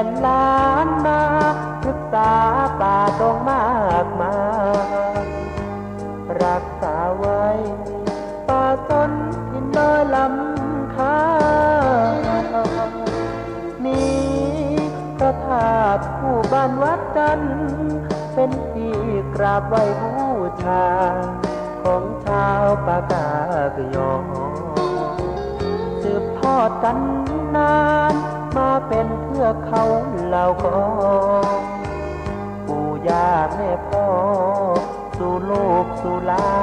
นล้านมาศึกษาป่าดงมากมายรักษาไว้ป่าต้นทินน้อยลำคานี้พระธาตุคู่บ้านวัดจันทร์เป็นที่กราบไหว้บูชาของชาวปากากยอสืบทอดกันนานมาเป็นเทือกเขาเหล่ากอปู่ย่าแม่พ่อสู่ลูกสู่หลา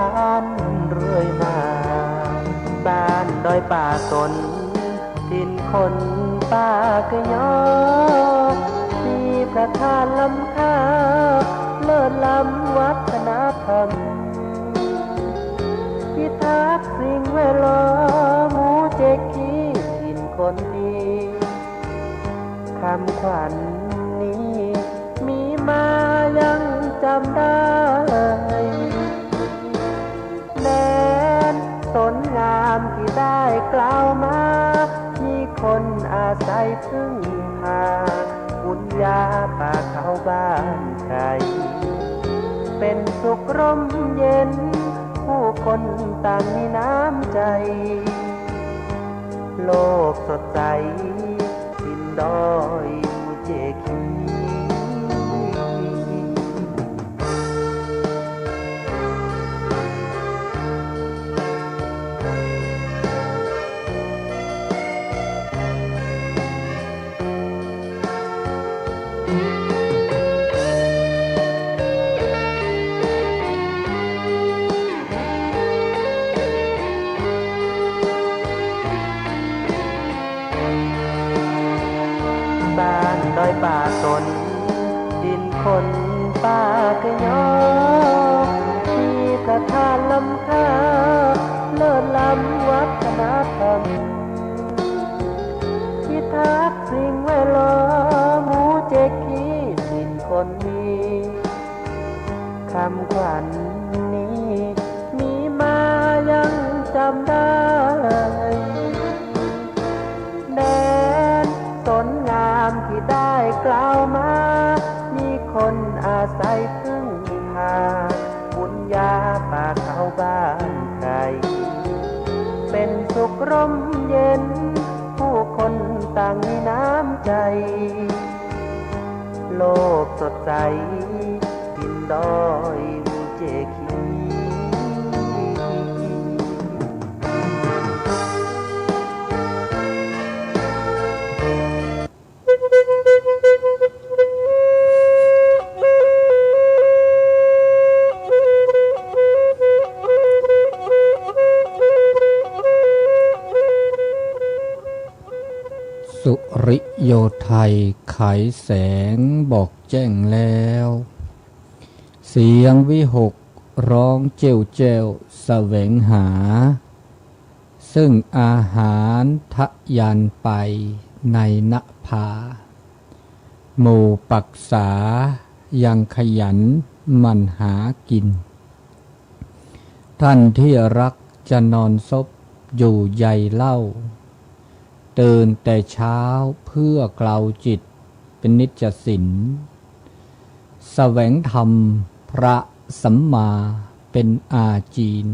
นเรื่อยมาบ้านดอยป่าตนถิ่นคนปากยอมีพระธาตุล้ำค่าเลิศล้ำวัฒนธรรมพิทักษ์สิ่งแวดล้อมหมู่เจกีถิ่นคนดีคำขวัญนี้มีมายังจำได้แม้นสนงามที่ได้กล่าวมามีคนอาศัยพึ่งพาบุญญาป่าเขาบ้านใครเป็นสุขร่มเย็นผู้คนต่างมีน้ำใจโลกสดใสถิ่นดอยมูเจคีบ้านดอยป่าตนดินคนป่ากยอมีพระธาตุล้ำค่าเลิศล้ำวัฒนธรรมพิทักษ์สิ่งแวดล้อมหมู่เจกีถิ่นคนดีคำขวัญนี้มีมายังจำได้แดนสนงามที่ได้กล่าวมามีคนอาศัยพึ่งพาบุญญาป่าเขาบ้านใครเป็นสุขร่มเย็นผู้คนต่างมีน้ำใจโลกสดใสดินดอยมูเจคีสุริโยไทยไขแสงบอกแจ้งแล้วเสียงวิหกร้องเจ้วเจ้วแสวงหาซึ่งอาหารทะยานไปในนภาหมู่ปักษายังขยันมันหากินท่านที่รักจะนอนซบอยู่ใยเล่าตื่นแต่เช้าเพื่อเกลาจิตเป็นนิจสินแสวงธรรมพระสัมมาเป็นอาจีน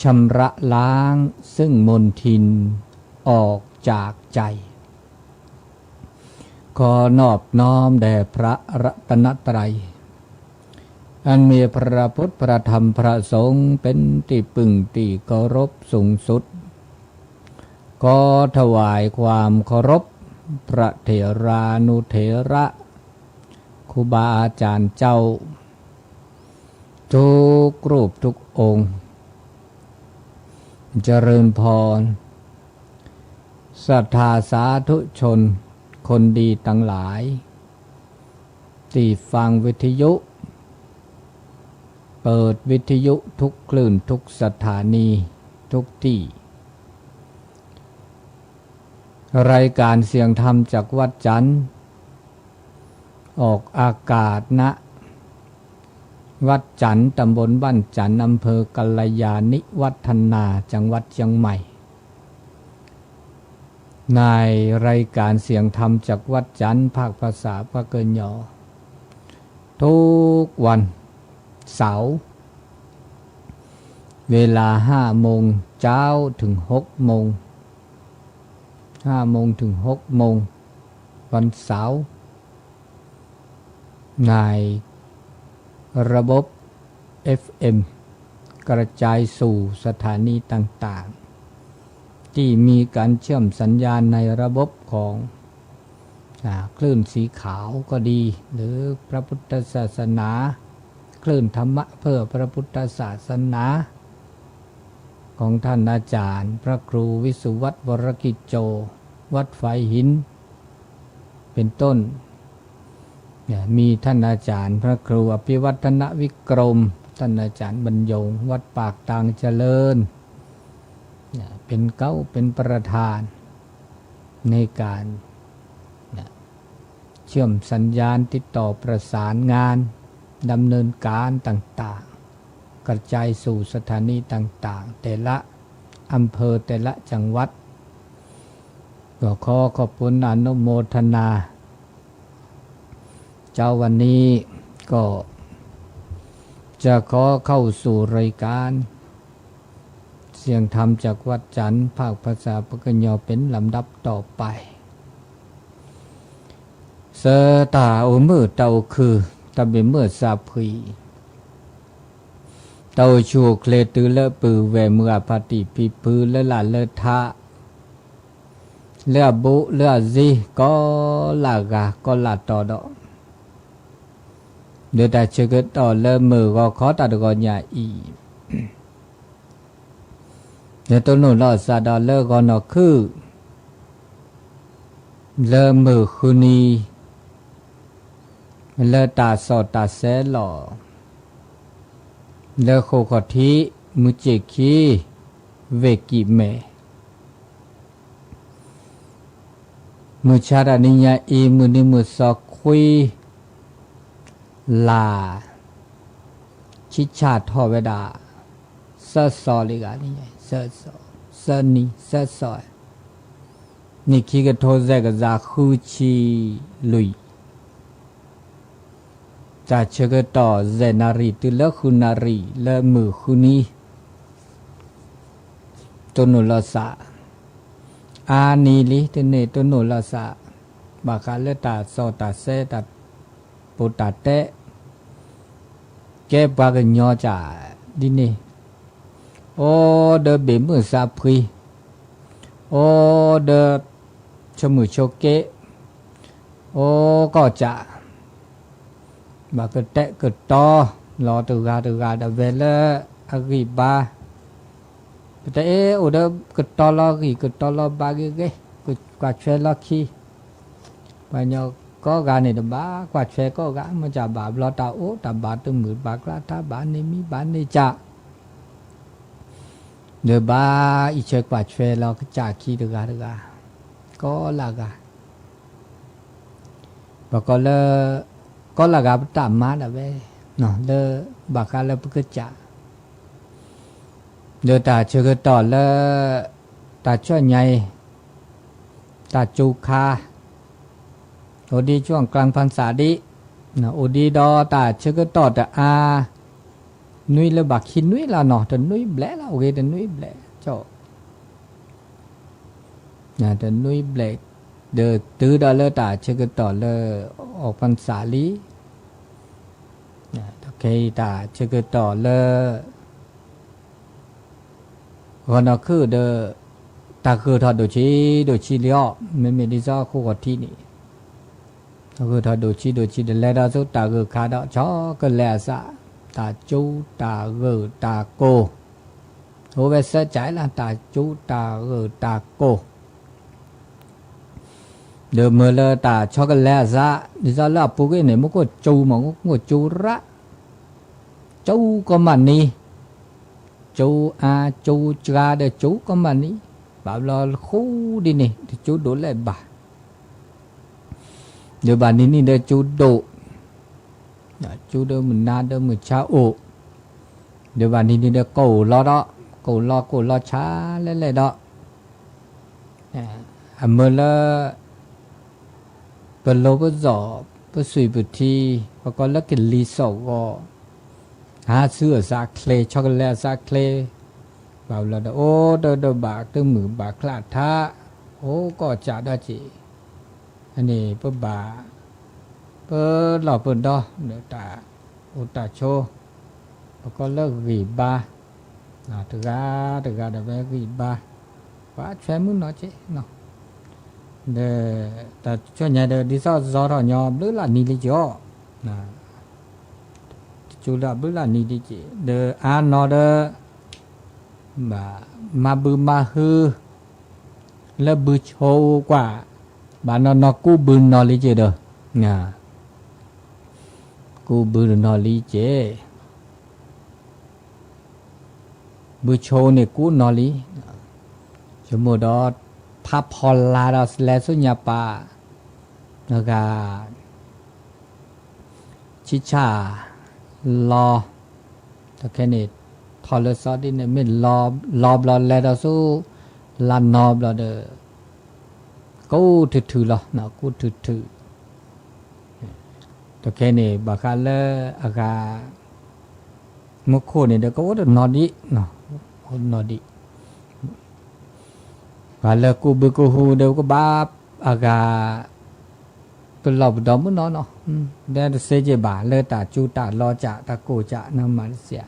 ชำระล้างซึ่งมลทินออกจากใจขอนอบน้อมแด่พระรัตนตรัยอันมีพระพุทธพระธรรมพระสงฆ์เป็นที่พึ่งที่เคารพสูงสุดก็ถวายความเคารพพระเถรานุเถระครูบาอาจารย์เจ้าทุกรูปทุกองค์เจริญพรศรัทธาสาธุชนคนดีทั้งหลายที่ฟังวิทยุเปิดวิทยุทุกคลื่นทุกสถานีทุกที่รายการเสียงธรรมจากวัดจันทร์ออกอากาศณวัดจันทร์ตำบลบ้านจันทร์อำเภอกัลยาณิวัฒนาจังหวัดเชียงใหม่ ในรายการเสียงธรรมจากวัดจันทร์ภาคภาษาปะเกินยอทุกวันเสาร์เวลา5 โมงเช้าถึง6 โมง5 โมงถึง6 โมงวันเสาร์ในระบบ FM กระจายสู่สถานีต่างๆที่มีการเชื่อมสัญญาณในระบบของคลื่นสีขาวก็ดีหรือพระพุทธศาสนาคลื่นธรรมะเพื่อพระพุทธศาสนาของท่านอาจารย์พระครูวิสุวัตรวรกิจโจวัดไฟหินเป็นต้นมีท่านอาจารย์พระครูอภิวัฒนวิกรมท่านอาจารย์บรรยงวัดปากตางเจริญเป็นประธานในการเชื่อมสัญญาณติดต่อประสานงานดำเนินการต่างๆกระจายสู่สถานีต่างๆแต่ละอำเภอแต่ละจังหวัดก็ขอขอบคุณอนุโมทนาเจ้าวันนี้ก็จะขอเข้าสู่รายการเสียงธรรมจากวัดจันทร์ภาคภาษาปะเกินยอเป็นลำดับต่อไปเสตาโอมือเตาคือตะเบเมื่อสาพีเตาชูเคลตือเลปือแวเมื่อปฏิปีปือและละเลทะเลือบุเลือซีก็ลากาก็ลาต่อดอกเดี๋ยวแต่เชื่อต่อเลมือก็ขอตัดก่อนอย่าอีเดี๋ยวตัวหนูรอดซาดอเลก่อนนอคือเลมือคืนนี้เลตาสอดตาเสหล่อเลโคขอทีมุเจคีเวกิเมมือชาดานิยาอีมือนิมือสอคุยลาชิชาทอเวดาเสสอลิกานี่ไงเสสอเสนีเสสอนี่คิกโทเซกซาคูชีลุยจะเชกต่อเจนารีตุเลคุนารีเลมือคุนีตุนุลสะอานีลิตุเนตุนุลสะบาคาเลตาโซตาเซตาปุตตาเตแกบากญอจ่าดิเนโอเดเบมือซาพรีโอเดชมือโชเกโอก็จะบากเตะกตอรอตุกาดเวลอากิบาแต่โอเดกตอลอกิกตอลอบากิเกกว่าเชลอคีปะญอก็กานี่ดบากว่าเชก็กามันจะบาบลอตาโอตาบาตึมือบากลาตาบานี่มีบานี่จะเดบาอีเชกว่าเชลอก็จะคีดกาก็ลากาบอกก็เลยก็ลากาตามมาดะเว้เนาะเลบากาเลปกจะเดตาเชกต่อเลตาช่วยใหญ่ตาจูคาโอดีช่วงกลางพรรษาดินะโอดีดอตาเชกต่อแต่อานุยเลบักขินนุยละเนาะแต่นุยแบละโอเคแต่นุยแบละเจ้านะแต่นุยแบละเดอตื้อดอเลตาเชกต่อเลออกพรรษาลีนะโอเคตาเชกต่อเลคนเอาคือเดอตาคือทอดโดชีเลี้ยวไม่ได้ซ้อคู่กับที่นี่คือทอดโดชีเดลดาสุตาคือขาดชอก็แลสะตาจูตาตาโกโอเวสใจละตาจูตาตาโกเดิมเมื่อเลตาชอก็แลสะดิซาลาปุกเนี่ยมันก็จูมันก็จูระจูก็มันนี่จูอาจูจาเดจูก็มันนี่บ่าวรอคู่ดินี่จูโดเลยบ่าเดี๋ยวบ่านี่เดจูโดจูเดมันนาเดมันชาโอเดี๋ยวบ่านี่เดโกรอดอโกรอช้าเล่ๆดอ เมื่อละเปิดโลเปิดจอเปิดสุยปุทีปก็ละกินลีสอกก็หาซื้อซาเคลช็อกโกแลตซาเคลบ่าวละโอ้เดอบากตึงมือบากคลาดท่าโอ้ก็จะได้จีอันนี้เปิดบาเปิดหล่อเปิดดอเดือตาอุตาโชปก็เลิกวีบาถึงกาเดไปวีบาว่าใช้มือเนาะจีเนาะเด้แต่ช่วงนี้เด้ดิซอซอทอยอมหรือละนี่ลิจ่อนะจุลาบุละนี่ดิจีเด้อานอเด้มาบือมาฮือแล้วบือโชกว่าบานนอกูบืนอลิจีเด้อนะกูบืนอลิจีบือโชเนี่ยกูนอลิสมมุติว่าพาพอลลาดสเลสุญญาปาแล้วก็ชิชารอตะแค่นี้ทอลสอดนี่ไม่รอบรอแลดสู้ลานอบรอเดอกูถือหรอนะกูถือตะแค่นี้บางครั้งเลยอากามุขโคนี่เด็กก็ว่านอดีเนาะนอดีบาลกูบึกกูหูเดี๋ยวก็บาปอากาเป็นหลอบดอมมันนอนเนาะเดี๋ยวเสียใจบาเลตาจูตารอจะตะโกจะน้ำมันเสีย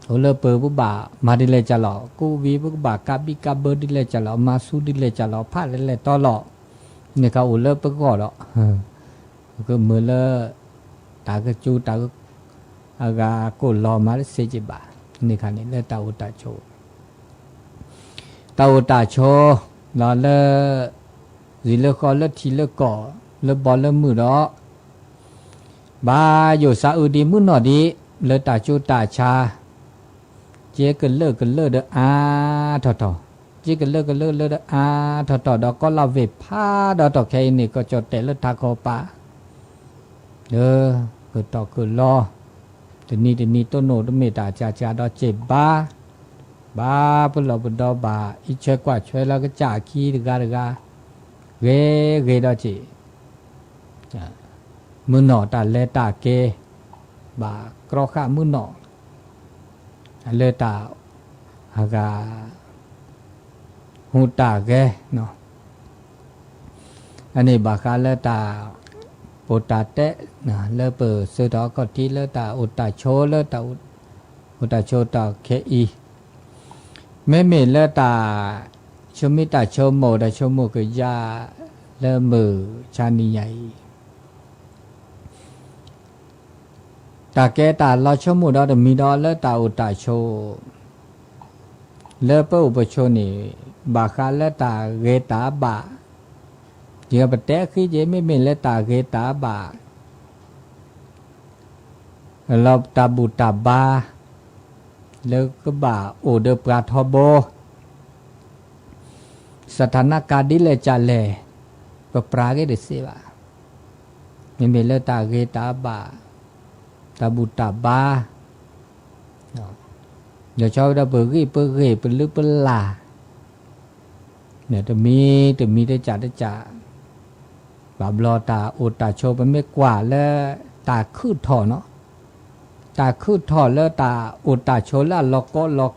โอเลเปอร์บุบามาดิเลจะหล่อกูวีบุบากาบิกาเบอร์ดิเลจะหล่อมาสูดิเลจะหล่อพาเลต่อหล่อเนี่ยเขาโอเลเปอร์ก็หล่อก็เมื่อเลตาก็จูตาก็อากากูรอมาเสียใจบานี่ค่ะนี่เลตาอุตาโชตาอุตาโชรอเลสิเลก็เลทีเลก่อเลบอลเลมือดอกบาอยู่ซาอุดีมือหนอดีเลตาจูตาชาเจกันเลิกเด้อทอเจกันเลิกเด้อทอดอกก็ลาเวพาดอกแค่นี้ก็จดแต่เลทาโคปาเด้อคือต่อคือรอทีนี้ต้นโนดเมตาจาดอกเจ็บบาปุลบุดอบาอีเชกว่าช่วยแล้วก็จ่าขี้ดึกาเกดอจีมือหนอตาเลตาเกบากรอข้ามือหนอเลตาอากาหูตาเกเนาะอันนี้บาคาเลตาโปตาเตนะเลเปอร์เสดอก็ที่เลตาอุตาโชเลตาอุตาโชตาเคอีไม่มีเลตาชมิตาโชโมดาโชโมกยาเลมือชานิใหญ่ตาแกตาลอโชโมดาเดมีดอเลตาอุตาโชเลเปอุปโชนี่บาคาเลตาเกตาบาเจียบเตะขี้เจไม่มีเลตาเกตาบาลอบตาบุตาบาเลก็บาโอเดปราทโบสถานการณ์ดิเลจาเลก็ปราเกเดเสวะไม่มีเลตาเกตาบาตาบุตาบาเดี๋ยวชาวดาเบอร์กี้เปอร์เกเป็นลึกเป็นลาเนี่ยจะมีได้จ่าบาบลอตาโอตาโชเป็นไม่กว่าแล้วตาคืดถอเนาะตาคืดถอแล้วตาโอตาโชแล้วล็อกก็ล็อก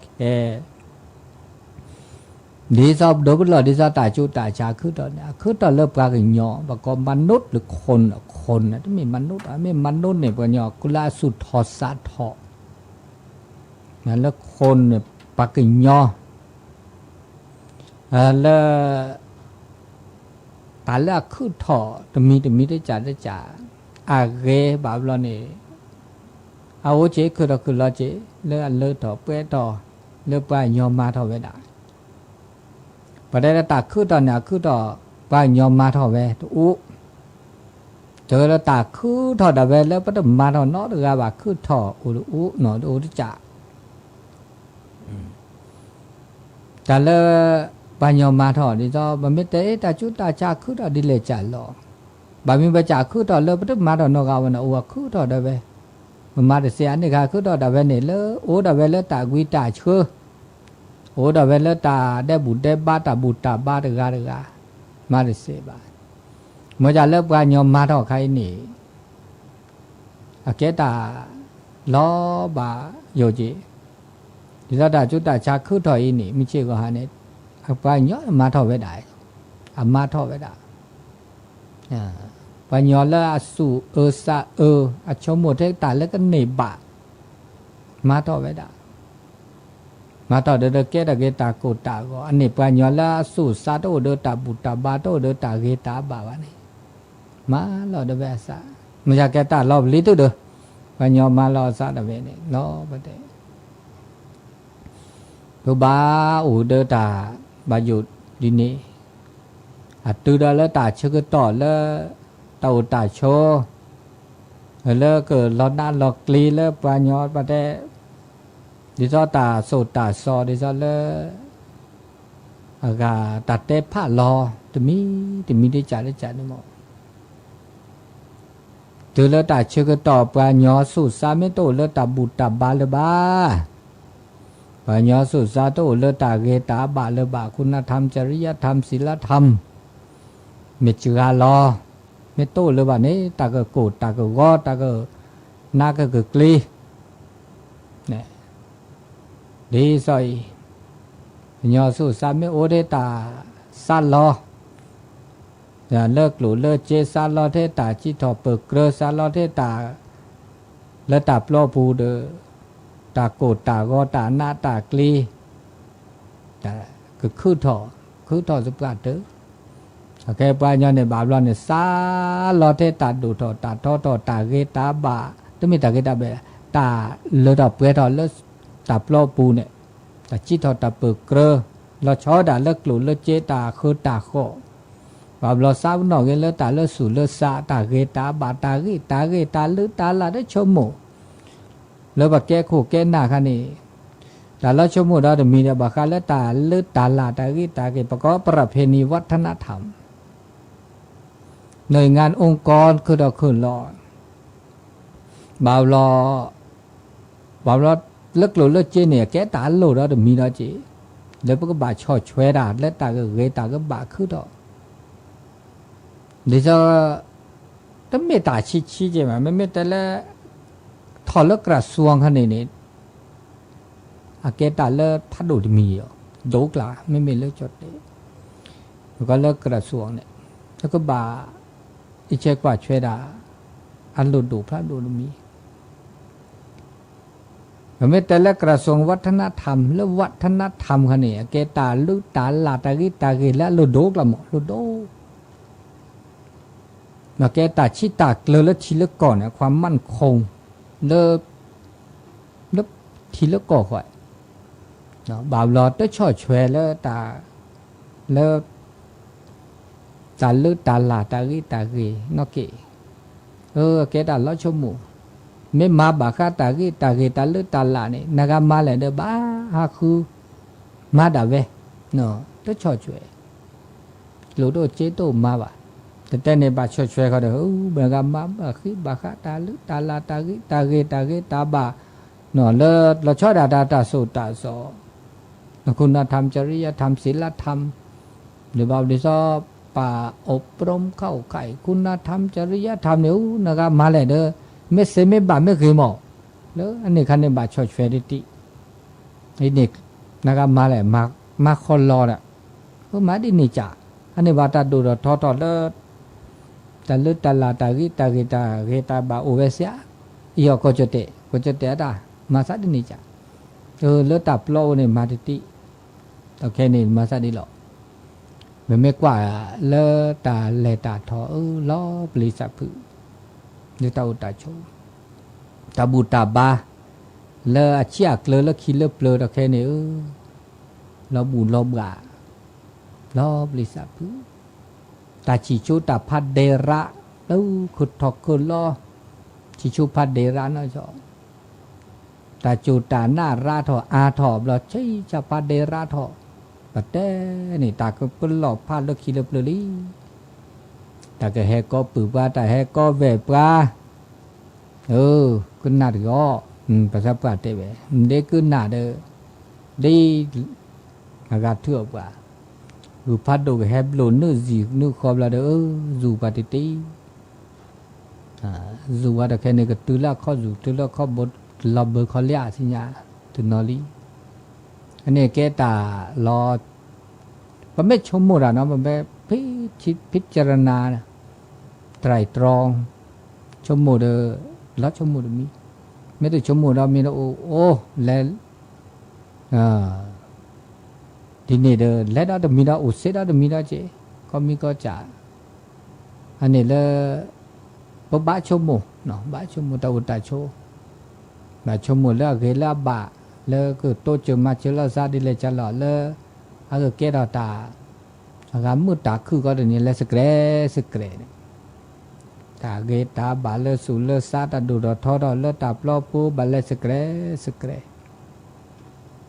ดีซอบดูบลอดีซอตาจูตาชาคือตอนนี้คือตอนเลิกปลากันยอปก็มนุษย์หรือคนนะที่มีมนุษย์ไม่มนุษย์เนี่ยปะยอกุลาสุดทอสัตทอนั่นแล้วคนเนี่ยปลากันยอแล้วตาเลือกคือทอจะมีได้จ่าอาเกบาบลอนี่เอาเจคือเราคือเราเจเลือกเลือกทอเปื่อยทอเลือกปลายอมาทอเวดาประเดี๋ยวตาคือตอนเนี่ยคือต่อว่ายอมมาทอเวอุเจอแล้วตาคือทอดเวแล้วประเดี๋ยวมาทอนอหรือว่าคือทออุหนออุที่จะแต่แล้วว่ายอมมาทอดีจ้าบางเมื่อเตะตาจุดตาจ่าคือต่อดิเลจ่าหล่อบางมีประจ่าคือต่อแล้วประเดี๋ยวมาทอนอกาวันอุคือทอดเวมาเสียนี่ค่ะคือต่อเวเนี่ยแล้วโอ้ตาเวแล้วตากุยตาเชื่อโอ้ดาเวลตาได้บุได้บาตาบุตาบาเดกา มาได้เสบาเมื่อจะเลิกการยอมมาเท่าใครนี่อาเกตาล้อบาโยจีดิซาดาจุดตาชาคือถอยนี่มิเชก็หาเนี่ยอาไปเนาะมาเท่าไว้ได้อามาเท่าไว้ได้ปัญญาละสุซาอชมหมดเทตาแล้วก็เนบะมาเท่าไว้ได้มาต่อเดเกตเกตาโกตาก็อันนี้ปัญญาละสุซาโตเดตาบุตาบาโตเดตาเกตาบาวะนี่มาลอเดเวสามันจะเกตาลอบลิตุเดปัญญามาลอซาเดเวนี่ลอปะเตก็บาอูเดตาบายุดินีอัตุดาละตาชกต่อละเตาตาโชละเกิดลอนาลอกลีละปัญญาปะเตดิซอตาโสตาซอดิซอเลอากาตัดเตผ้าลอตมีได้จ่ายนี่หมดตัวเลตาเชื่อต่อปัญญาสุสามิโตเลตาบุตาบาลบาปัญญาสุสาโตเลตาเกตาบาลบาคุณธรรมจริยธรรมศีลธรรมเมจือลอเมโตเลบานี้ตากโกตากกอตากนากกกลีเนี่ยดีสอยญาสุสามิโอเดตาซาลออย่าเลิกหลูเลิกเจซาลอเทตาจิตอเปิกเกรซาลอเทตาและตาปลอปูเดตาโกตากอตานาตากลีแต่คือทอสุปาเตอโอเคปัญญาในบาปเราเนี่ยซาลอเทตาดูทอตาทอตาเกตาบาต้องมีตาเกตาเบตาเลดอเปทอเลตาปลอปูเนี่ยตาจิตอตาเปิกเกรเราชอดาเลิกหลูเลิกเจตาคือตาโคบาปเราสาวหน่อยเลิกตาเลิกสู่เลิกซาตาเกตาบาตาเกตาลึกตาลาได้ชมโมแล้วบักแกขู่แกหน้าคันนี้แต่ละชมโมเราจะมีเนี่ยบักคาเลตาลึกตาลาตาเกประกอบประเพณีวัฒนธรรมหน่วยงานองค์กรคือเราขึ้นรอบาปเราเลิกหลุดเลิกเจเนี่ยแกตาหลุดเราจะมีเราจีแล้วพวกบาชอช่วยด่าแล้วตาก็เกตาก็บาคือเราเดี๋ยวจะต้องไม่ตาชี้ใช่ไหมไม่แต่ละถอดเลิกกระทรวงขนาดนี้อาเกตาเลิกพัดดูมีอ่ะดูกละไม่มีเลิกจดเลยแล้วก็เลิกกระทรวงเนี่ยแล้วก็บาอีเชกว่าช่วยด่าอันหลุดดูพระดูมีไม่แต่ละกระทรวงวัฒนธรรมแล้ววัฒนธรรมขนาดนี้เกตาลุตาลาตาเกและหลุดดูกละหมดหลุดดูมาแกตาชิตาเกลือและทีละก่อนเนี่ยความมั่นคงเลิกทีละก่อค่อยเนาะบาปหลอดได้ช่อช่วยแล้วตาเลิกตาลึกตาลาตากีนอกเกแกตาล้อชมูไม่มาบาคาตากีตาลึกตาลาเนี่ยนากามาเลยเด้อบ้าฮาคือมาดาเวเนาะได้ช่อช่วยหลุดโดเจโตมาบ่แต่ในบาช่วยเขาเด้อเบงกามาบาคีบาคาตาลึตาลาตากีตาบาเนาะเราชอดาตาสุตาโสคุณธรรมจริยธรรมศีลธรรมหรือบาดิซอป่าอบรมเข้าไข่คุณธรรมจริยธรรมเนี่ยนะครับมาเลยเด้อไม่เสไม่บาไม่เคยหมอแล้วอันนี้คันในบาช่วยดิไอ้เด็กนะครับมาเลยมาคนรอน่ะก็มาดินี่จ่าอันนี้บาตาดูเราทอเลิศตาลึตาลาตากีตาบาโอเวเซียอีกก็จะเตะตามาสัตว์นี่จ้ะเลือดตับโลเนี่ยมาติโอเคนี่มาสัตว์นี่หรอกไม่กว่าเลือดตาเลตาทอล้อปลีสับผือเลือดตาอุตาโชตาบูตาบาเลือดเชี่ยเกลือแล้วขี้เลือดเปลือกโอเคนี่เราบูเราบาล้อปลีสับผือตาชิชูตาพัดเดระขุดทอกขุดล้อชิชูพัดเดระน้อยจอตาจูตาหน้าราทออาทอบเราใช้จะพัดเดระทอปัดเดนี่ตาก็เป็นหลอกพัดแล้วขี้เลือดเปลือกตาก็แหกก็ปืบว่าตาแหกก็เวปลาขึ้นหน้าถึงก็ภาษาปาเตเวได้ขึ้นหน้าเด้อได้อากาศเถื่อกว่า คือพัดดูแฮบโลนึจีนึคอบละเด้อจูปาติติจูว่าแต่แค่นี้ก็ตื่นแล้วข้อจูตื่นแล้วข้อบดลับเบอร์ข้อเลี้ยสิญาตื่นนอลีอันนี้แกตารอมันไม่ชมหมดอ่ะเนาะมันไม่พิจารณาไตรตรองชมหมดแล้วชมหมดมีไม่ได้ชมหมดเรามีนะโอ้แล้วทีนี้แล้วเราจะมีนะโอ้เสร็จเราจะมีนะเจก็มีก็จ่าอันนี้เลยพอบ้าชมหมดเนาะบ้าชมหมดตาอุตตาโชบ้าชมหมดแล้วเกล้าบ้าแล้วก็โตเจอมาเจอแล้วซาดิเลยจะหล่อแล้วก็เกล้าตาอาการมืดตาคือก็เดี๋ยวนี้แล้วสเกรตาเกตาบาลสูลซาตาดูดทอดเลตาปลอปูบาลสเกร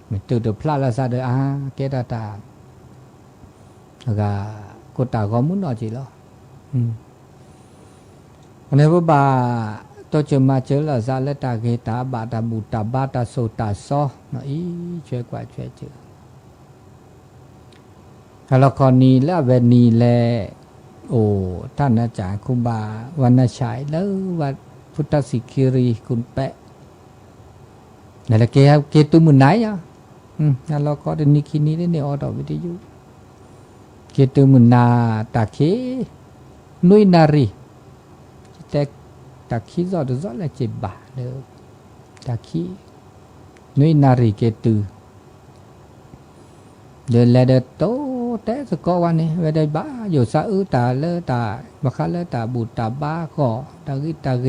ไม่ตื่นพลาดละซาเดเกตาอาการก็ตาก็มุนอจีแล้วอันนี้ว่าบาตัวเจอมาเจอละซาเลตาเกตาบาตาบูตาบาตาโซตาซอเนาะช่วยกว่าช่วยเจอแล้วคนนี้แล้วเวนีแลโอ้ท่านอาจารย์คุบาวรรณชัยแล้ววัดพุทธสิกิรีคุณแปะนั่นแหละเกตุมุนไหนอ่ะแล้วก็เดี๋ยวนี้คิดนี้ได้ในออดวิทยุเกตุมุนนาตาเคนุยนารีแต่ตาคีจอดแล้วเจ็บบาเด้อตาคีนุยนารีเกตุเดินแล้วเดินโตแต่สกอวันนี้เวลาบ้าอยู่ซาตาเลตาบักเลตาบูตาบ้าก็ตากิตาเก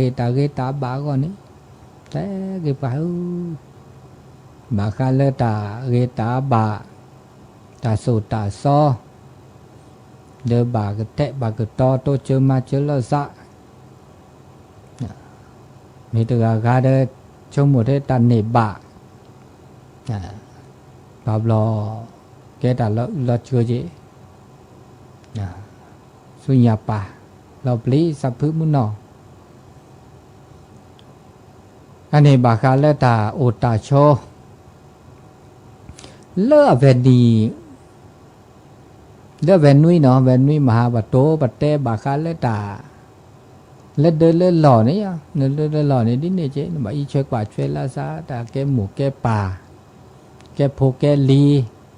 ตาบ้าก็นี่แต่เก็บไปบักเลตาเกตาบ้าตาโซตาซอเดินบ้าก็เตะบ้าก็ต่อโตเจอมาเจอแล้วซะมีตัวกาเดชมหมดให้ตันเนบ้าบาบลอแกแต่เราเชื่อจีสุญญาป่าเราปลีสับพื้นมุนนออันนี้บาคาเลตาโอตาโชเลือเวนีเลือเวนุยเนาะเวนุยมหาบัตโตบัตเตบาคาเลตาเลือเดินเลือหล่อนี่อ่ะเลือหล่อนี่ดิเนี่ยเจ๊มาอีช่วยกว่าช่วยลาซาแต่แกหมูแกป่าแกโพแกลี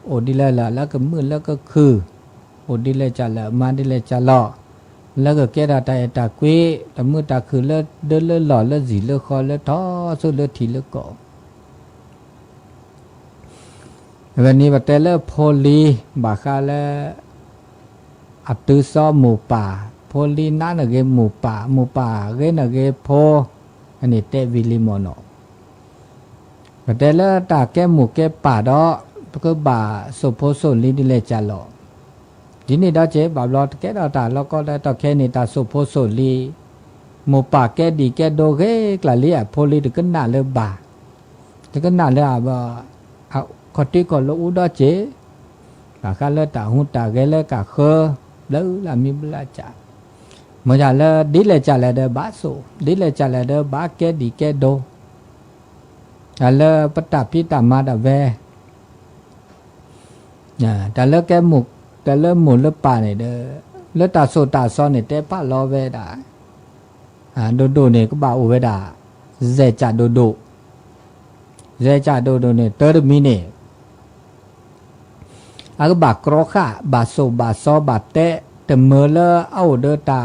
โอดีเลยละแล้วก็มืดแล้วก็คือโอดีเลยจะละมาดีเลยจะหล่อแล้วก็แกตาตาตากุ้ยแต่มืดตาคือเลือเดินเลือหล่อเลือสีเลือคอเลือท้อสุดเลือทีเลือเกาะวันนี้บัดเตเลือโพลีบาคาเลอับตุซอหมูป่าโพลีนั่นเกหมูป่าเกนเกโพอันนี้เตวิลิโมโนบัดเตเลือตาแกหมูแกป่าดอก็บ่าสุโพสุลิดิเลจัลโลทีนี้ดาเจบ่าวลอแกดาตาแล้วก็ได้ต่อแค่นี้ตาสุโพสุลีหมูป่าแกดีแกโดเกกลาเลียโพลีถึงก็น่าเลยบ่าถึงก็น่าเลยบ่เอาคอติก็โลอุดาเจบ่าคาเลตาหุตาเกเลกะเคแล้วลามีบลาจาเมื่อจะเลดิเลจัลเลเดบ่าสุดิเลจัลเลเดบ่าแกดีแกโดเลปตาพิตามาดาเวแต่เลิกแกหมุกแต่เลิกหมุนเลิกป่าเนี่ยเด้อเลิกตาโซตาซ้อนเนี่ยแต่ป้าล้อเวดาโดเนี่ยก็บ่าอุเวดาเจจ่าโดเนี่ยเตอร์มิเนี่ยก็บ่ากรอค่ะบ่าโซบ่าซ้อบ่าเตะแต่เมื่อเลิกเอาเดอตา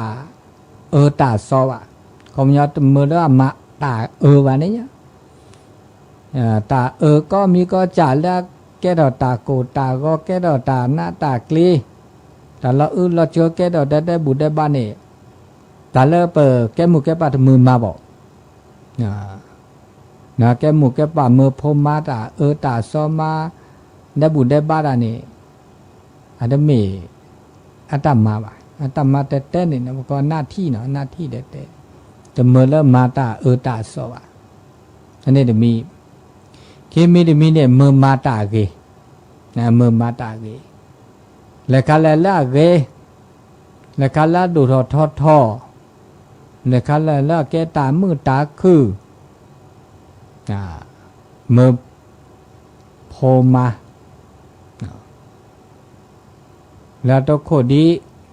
ตาซ้ออ่ะเขาไม่ยอมเมื่อเลิกมาตาวันนี้เนี่ยตาก็มีก็จ่าแล้วแกดอตาโกตาก็แกดอตาหน้าตากลีแต่เราเราเจอแกดอได้บุได้บ้านนี่แต่เราเปิดแกหมูแกป่ามือมาบอกนะแกหมูแกป่ามือพมมาตาตาซ้อมาได้บุได้บ้านนี่อันนั้นมีอัตมาบ่อัตมาแต่นี่นะก็หน้าที่เนาะหน้าที่แต่แต่เมื่อเริ่มมาตาตาซ้ออ่ะอันนี้เดี๋ยวมีเคมีเดี๋ยวมีเนี่ยมือมาตาเกนะมือมาตาเกแล้วคาละเกแล้วคาละดูท่อแล้วคาละแกตามือตาคือมือโพมา แล้วตัวโคดี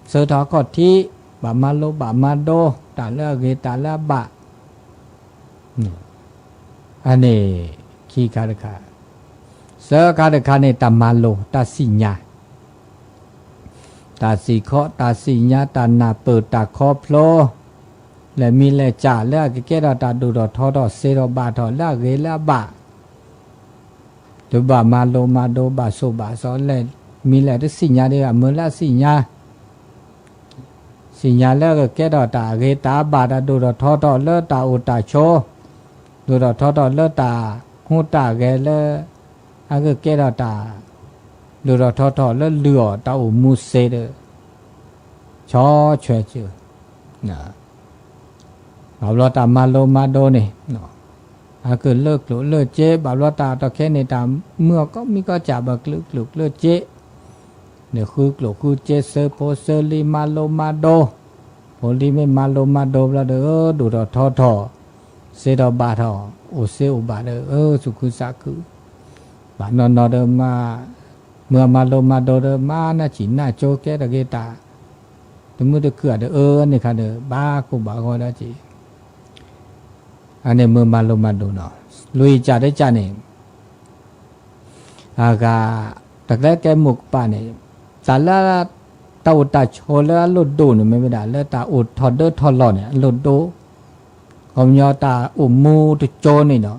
เสือทอก็ที่บามาโลบามาโดตาเลือเกตาเลือบะอันนี้ขี้คาดขาเสือคาดขาในตามาโลตาสิญาตาสีเคาะตาสีญาตานาเปิดตาคอโพลและมีแลจ่าเลือกเกดตาดูดอทอดอเซรบาทอเลือกเกลบะตัวบามาโลมาโดบาโซบาซอเลมีแลที่สิญาเดียเมื่อละสิญาแล้วก็แกดอตาเกตาบาดาดูดอทอดอเลือตาอุตาโชดูดอทอดอเลือตาหูตาเกเลอาก็แกดอตาดูดอทอดอเลือเลือตาอุมูเซเดชอช่วยชื่อนะบาลอตามาโลมาโดนี่เนาะอาก็เลิกหลุเลิกเจบาลอตาตะแค่ในตามเมื่อก็มีก็จับบักลึกหลุเลิกเจเนี่ยคือกลุคือเจเซโพเซลีมาโลมาโดโพลีไม่มาโลมาโดแล้วเด้อดูดอทอทอเซดอบาทอโอเซอุบาเด้อสุขุสักคือบานอนเดมาเมื่อมาโลมาโดเดมานะจิน่าโจแกตะเกตาถึงมือเดือเกิดนี่ค่ะเด้อบ้ากูบ้าก็ได้จีอันนี้เมื่อมาโลมาโดเนาะลุยจ่าได้จ่าเนี่ยอากาตะแกแกหมกป่าเนี่ยสารละตาอุตาโชแล้วลุดดูเนี่ยไม่ได้แล้วตาอุดทอดเดอทอดหล่อเนี่ยลุดดูกอมยอตาอุมูตุโจนี่เนาะ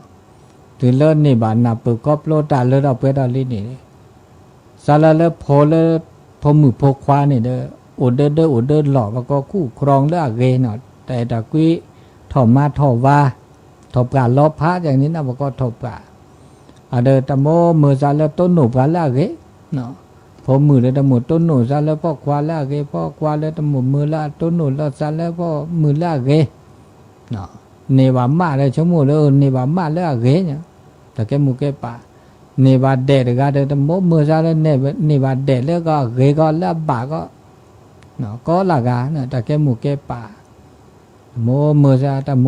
ถึงเลิศนี่บานนาเปิดกอบโลตาเลิศเอาเปิดเอาลิ้นนี่สารละพอเลยพอมือพอควานี่เด้ออุดเด้ออุดเด้อหล่อแล้วก็คู่ครองเด้อเกเนาะแต่ตะกี้ถอมาถอว่าถอปกาล้อพระอย่างนี้นะบอกก็ถอปกาเดอตะโมมือสารละต้นหนูกาละเกเนาะพอมือเลยตะหมดต้นหนูสารละพ่อควาละเกพ่อควาเลยตะหมดมือละต้นหนูละสารละพ่อมือละเกเนาะเนวามาเลยชั่วโมงเลยเนวามาละเกเนี่ยแต่แกมุกแกป่าเนวาเดดก็เดอตะโมมือสารละเนวาเดดแล้วก็เกก็ละบาก็เนาะก็ละกาเนาะแต่แกมุกแกป่าโมมือซาตะโม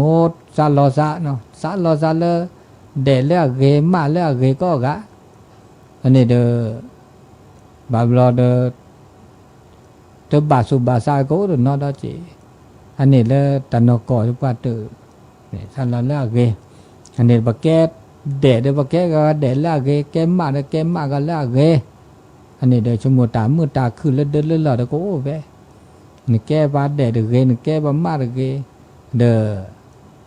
ซาลอซาเนาะซาลอซาเลเดเลเกมาเลเกก็กะอันนี้เดอบาบลอเดตบาสุบาซาโกเดนอดจีอันนี้เลตนกอทุกว่าเตเนี่ยซาลอเลเกอันนี้บะแกเดบะแกก็เดเลเกแกมาเดแกมาก็เลเกอันนี้เดชโมตามือตาคือเลเดเลลอเดโกเวนี่แกบาเดเกนี่แกบามาเกเด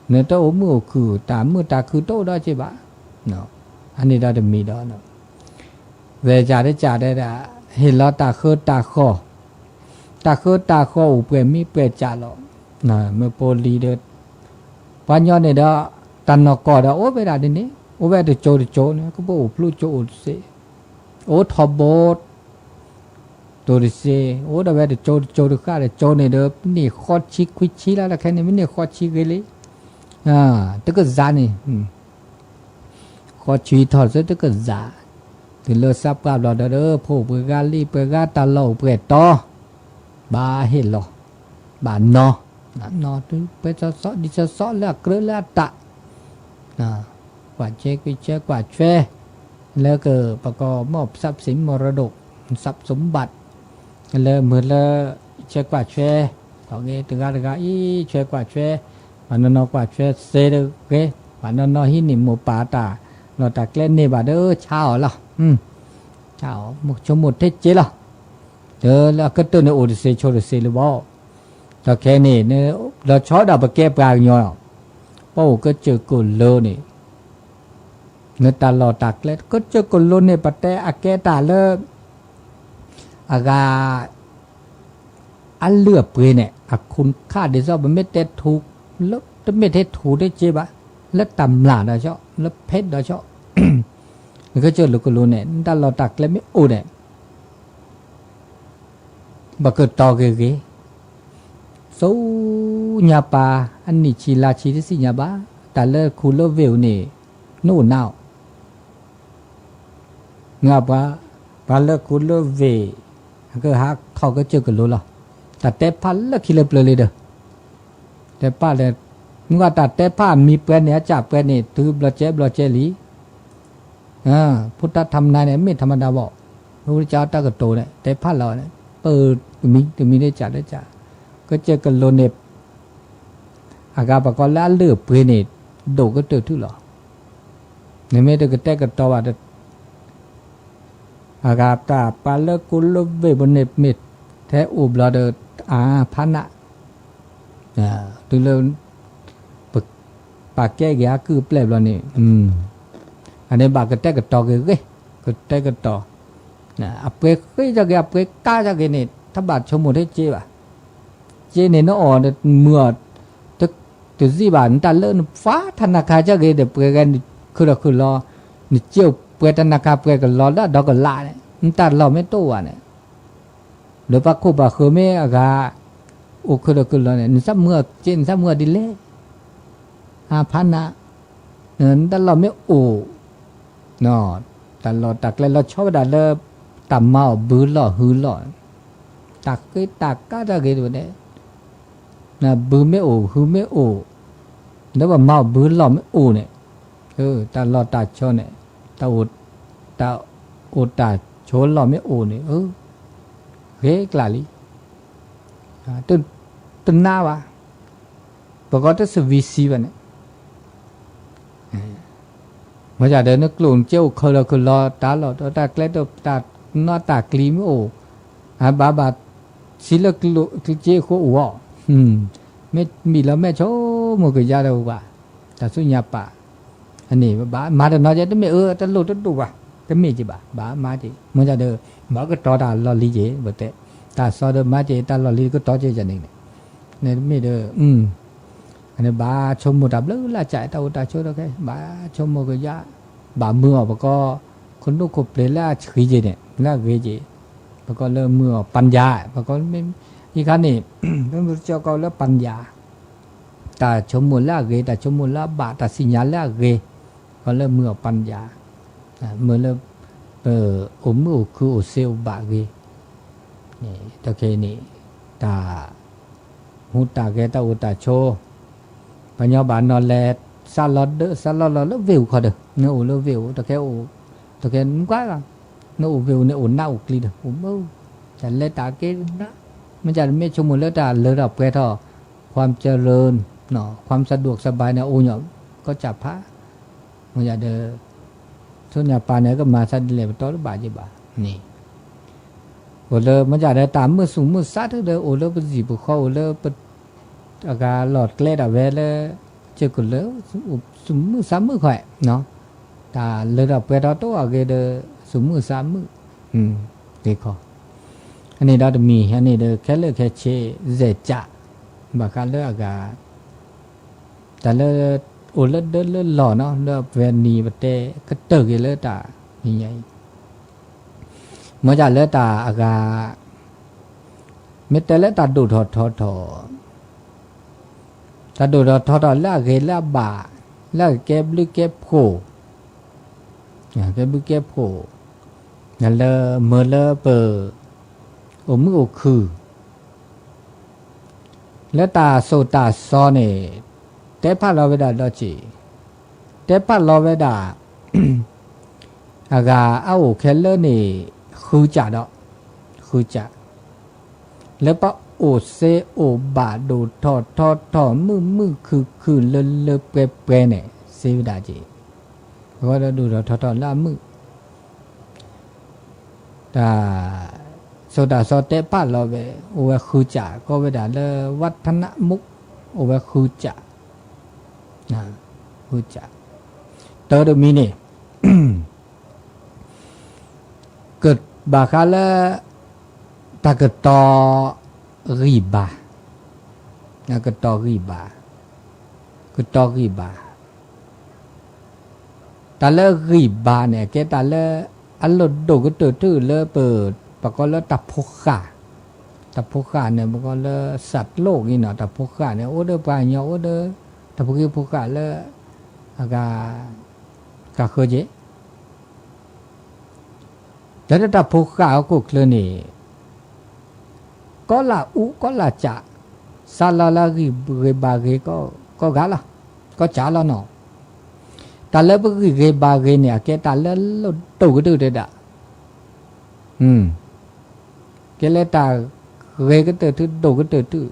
เนตโอมือคือตามือตาคือโตได้ใช่ปะเนาะอันนี้เราจะมีดอกเนาะเวจาได้ละเห็นแล้วตาคือตาคออุเปมีเปจ่าหรอกนะเมื่อโพลีเดปัญญาเนี่ยเด้อตันนกอเด้อโอ้เวลาเดี๋ยวนี้โอ้เวลาโจเนี่ยก็บอกพลูโจเสโอ้ทอบดตัวดิเซโอ้เดี๋ยวเดี๋ยวโจดูข้าเดี๋ยวโจเนี่ยเดี๋ยวนี่ขอชิคุยชิแล้วแค่นี้ไม่เนี่ยขอชิเลยตึกจ่านี่ขอชีทอดซะตึกจ่าถึงเลือซับกับเราเด้อพวกเปิดกาลีเปิดกาตาเหล่าเปิดต่อบาเห็นหรอบานอนอตึเปิดซอดิซอแล้วเกลือแล้วตะกว่าเช็ควิเช็คกว่าแช่แล้วก็ประกอบมอบทรัพย์สินมรดกทรัพย์สมบัติเลยเหมือนเลยเช็คกว่าแช่ต่อเงี้ยถึงการอีเช็คกว่าแช่วันนอกว่าแช่เสด็จเกวันนอหินิโมปาตาเราตะเกล้นนี่บาเด้อเช้าละเช้าหมดชั่วโมงเทศเจละเด้อแล้วก็ตัวเนี่ยโอดิเซโชดิเซหรือบ่แต่แค่นี้เนี่ยเราชอบดับเก็บกลางย่อยเพราะก็เจอกุลโลนี่เนื้อตาหล่อตักเล็ดก็เจอกุลโลเนี่ยปะแต่อาแกตาเลิกอากาอันเลือบเปเนี่ยคุณค่าเดี๋ยวมันไม่เต็ดถูกแล้วจะไม่เต็ดถูกได้เจ็บะแล้วตำหลาดเราชอบแล้วเพชรเราชอบมันก็เจอลูกกุลโลเนี่ยตาหล่อตักเล็ดไม่โอ้เนี่ยบักเกิดต่อเกยสู้ญาปาอันนี้ชีลาชีที่สิญาบาแต่เลิกคูลเวลนี่นู่นน่าวงาปาเลิกคูลเวก็ฮักเขาก็เจอกันรู้หรอแต่เตพันละคิเลเปเลยเด้อแต่ป้าเลยมึงว่าแต่เตป้ามีเปลือนเนี่ยจับเปลือนนี่ถือบลอเจลีพุทธธรรมนายเนี่ยไม่ธรรมดาบอกพระพุทธเจ้าตากโตเนี่ยเตพันเราเนี่ย เปิดมีได้จัดได้จ่าก็เจอกันโลเนบอากาปก็ละเลือบเปเนตโดก็เตอทุหรอในเมื่อเด็กแต่ก็ตัวว่าอากาตาปาเลกุลเวบเนบเมตแท้อุบลาเดพันนะตัวเรื่องปากแก้แกคือเปล่านี่อันนี้บากก็แต่ก็ต่อก็แต่ก็ต่ออับเกยจะแกอับเกยก้าจะแกนี่ถ้าบาดชมหมดให้เจ็บเจเนี่ยน้ออ่อนเมื่อตัวซีบานตาเลินฟ้าธนาคารจะเกยเดี๋ยวเปกันคือรอนี่เจียวเปธนาคารเปกันรอแล้วดอกก็ลาเนี่ยมันตัดเราไม่ตัวเนี่ยหรือปากคู่ปากคือไม่อากาโอ้คือรอเนี่ยนี่ซับเมื่อเจนซับเมื่อดิเล่5,000นะแต่เราไม่โอ้เนาะแต่เราตักเลยเราชอบด่าเลยต่ำเมาบื้อหล่อหือหล่อตักก็จะเกิดวันนี้นะบื้อไม่โอ้หือไม่โอ้แล้วว่าเมาบื้อหล่อไม่โอ้เนี่ยแต่เราตัดชนเนี่ยตาโอดตาชนหล่อไม่โอ้เนี่ยเฮ้ยกล้าลีตื่นหน้าวะปกติสวิสีวันนี้มาจากเดินนักลุ่นเจ้าคือรอตาหลอดตาเกล็ดตาหน้าตากลีไม่โอบาสิลกลุเจ้าคู่อ้อไม่มีแล้วแม่โชมือกยาเดียวว่าแต่สุญญาป่าอันนี้บ้ามาเดินนอนจะไม่แต่ลุดดูว่าแต่ไม่จีบ้ามาจีมาจากเดินบ้าก็ต่อตาลอลีเจ้แบบแต่ตาซอเดินมาเจ้ตาลอลีก็ต่อเจ้าจันเองเนี่ยไม่เดินอันนี้บ้าชมหมดดับเลยละใจตาอุตาช่วยเราแค่บ้าชมหมดก็ยาบ้าเมื่อปก็คนทุกคนเปลี่ยนละขี้เจเนี่ยละเกจปก็เริ่มเมื่อปัญญาปก็ไม่อีกครั้งนี้พระพุทธเจ้าก็เริ่มปัญญาตาชมหมดละเกตาชมหมดละบาตาสิญญาละเกก็เริ่มเมื่อปัญญาเมื่อเริ่มมือคือเซลบาเกนี่ตะเคนี่ตาหูตาเกตาอุตาโชปัญญาบานนอนแลซาลอดแล้ววิวเขาเด้อเนื้อแล้ววิวตะแกมันกว่ากันเนื้อวิวเนื้อหน้าอุกลีเด้อแต่เลตาเกนะมันจะไม่ชมแล้วตาเลยดับแกท่อความเจริญเนาะความสะดวกสบายเนี่ยโอ้ยก็จับพระมันจะเด้อส่วนใหญ่ปานเนี่ยก็มาสันเลยต่อหรือบาจีบานี่โอ้เลยมันจะได้ตามมือสูงมือซัดเด้อโอ้เลยเป็นสีบุคคลโอ้เลยเป็นอากาหลอดเกล็ดอะเวลเจอกันแล้วสมมือ3 มื้อค่อยเนาะแต่เลยเราไปเราตัวเกเดสมมือ3 มื้อเด็กขออันนี้เราจะมีอันนี้เดแค่เลือกแค่เชเจจะบางครั้งเลือกอากาแต่เลือกโอ้เลือกเลือกหล่อเนาะเลือกเวนีประเทศก็เติร์กเลือกตาอย่างไงเมื่อจะเลือกตาอากาเมื่อแต่เลือกตาดูถอดถ้าดูเราทอดละเกละบาละเก็บหรือเก็บโผเก็บหรือเก็บโผนั่นเลยเมื่อเลยเปิดมือคือแล้วตาโซตาซอเนี่ยแต่พัดเราเวดาดอจีแต่พัดเราเวดาอากาเอาแค่เลนี่คือจ่าดอกคือจ่าแล้วปะโอเซโอบาดูทอมือคือเลเปเนี่ยเซวดาจีก็เราดูเราทอละมือแต่โซดาโซเตปาเราเวโอเวคือจ่าก็เวดาเลวัฒนมุกโอเวคือจ่าคือจ่าเตอร์มีนี่เกิดบาคาเลตากตอriba ketok riba tale ribaเนี่ยแกตาเลอัลโดก็ตื้อเลเปิดปก็เลตับพกขาเนี่ยปก็เลสัตว์โลกนี่เนาะตับพกขาเนี่ยโอเดปาญโอเดตับพกขาเลอากะเคเจแล้วตับพกขาก็เคลนี่ก็ละก็ละจ่าซาลาลากีเบบาเกก็กาละก็จ่าละเนาะแต่แล้วพวกเบบาเกเนี่ยแกแต่แล้วตัวก็ดูเด็ดอ่ะแก cái lẽ ta ghê cái từ thứ đồ cái từ thứ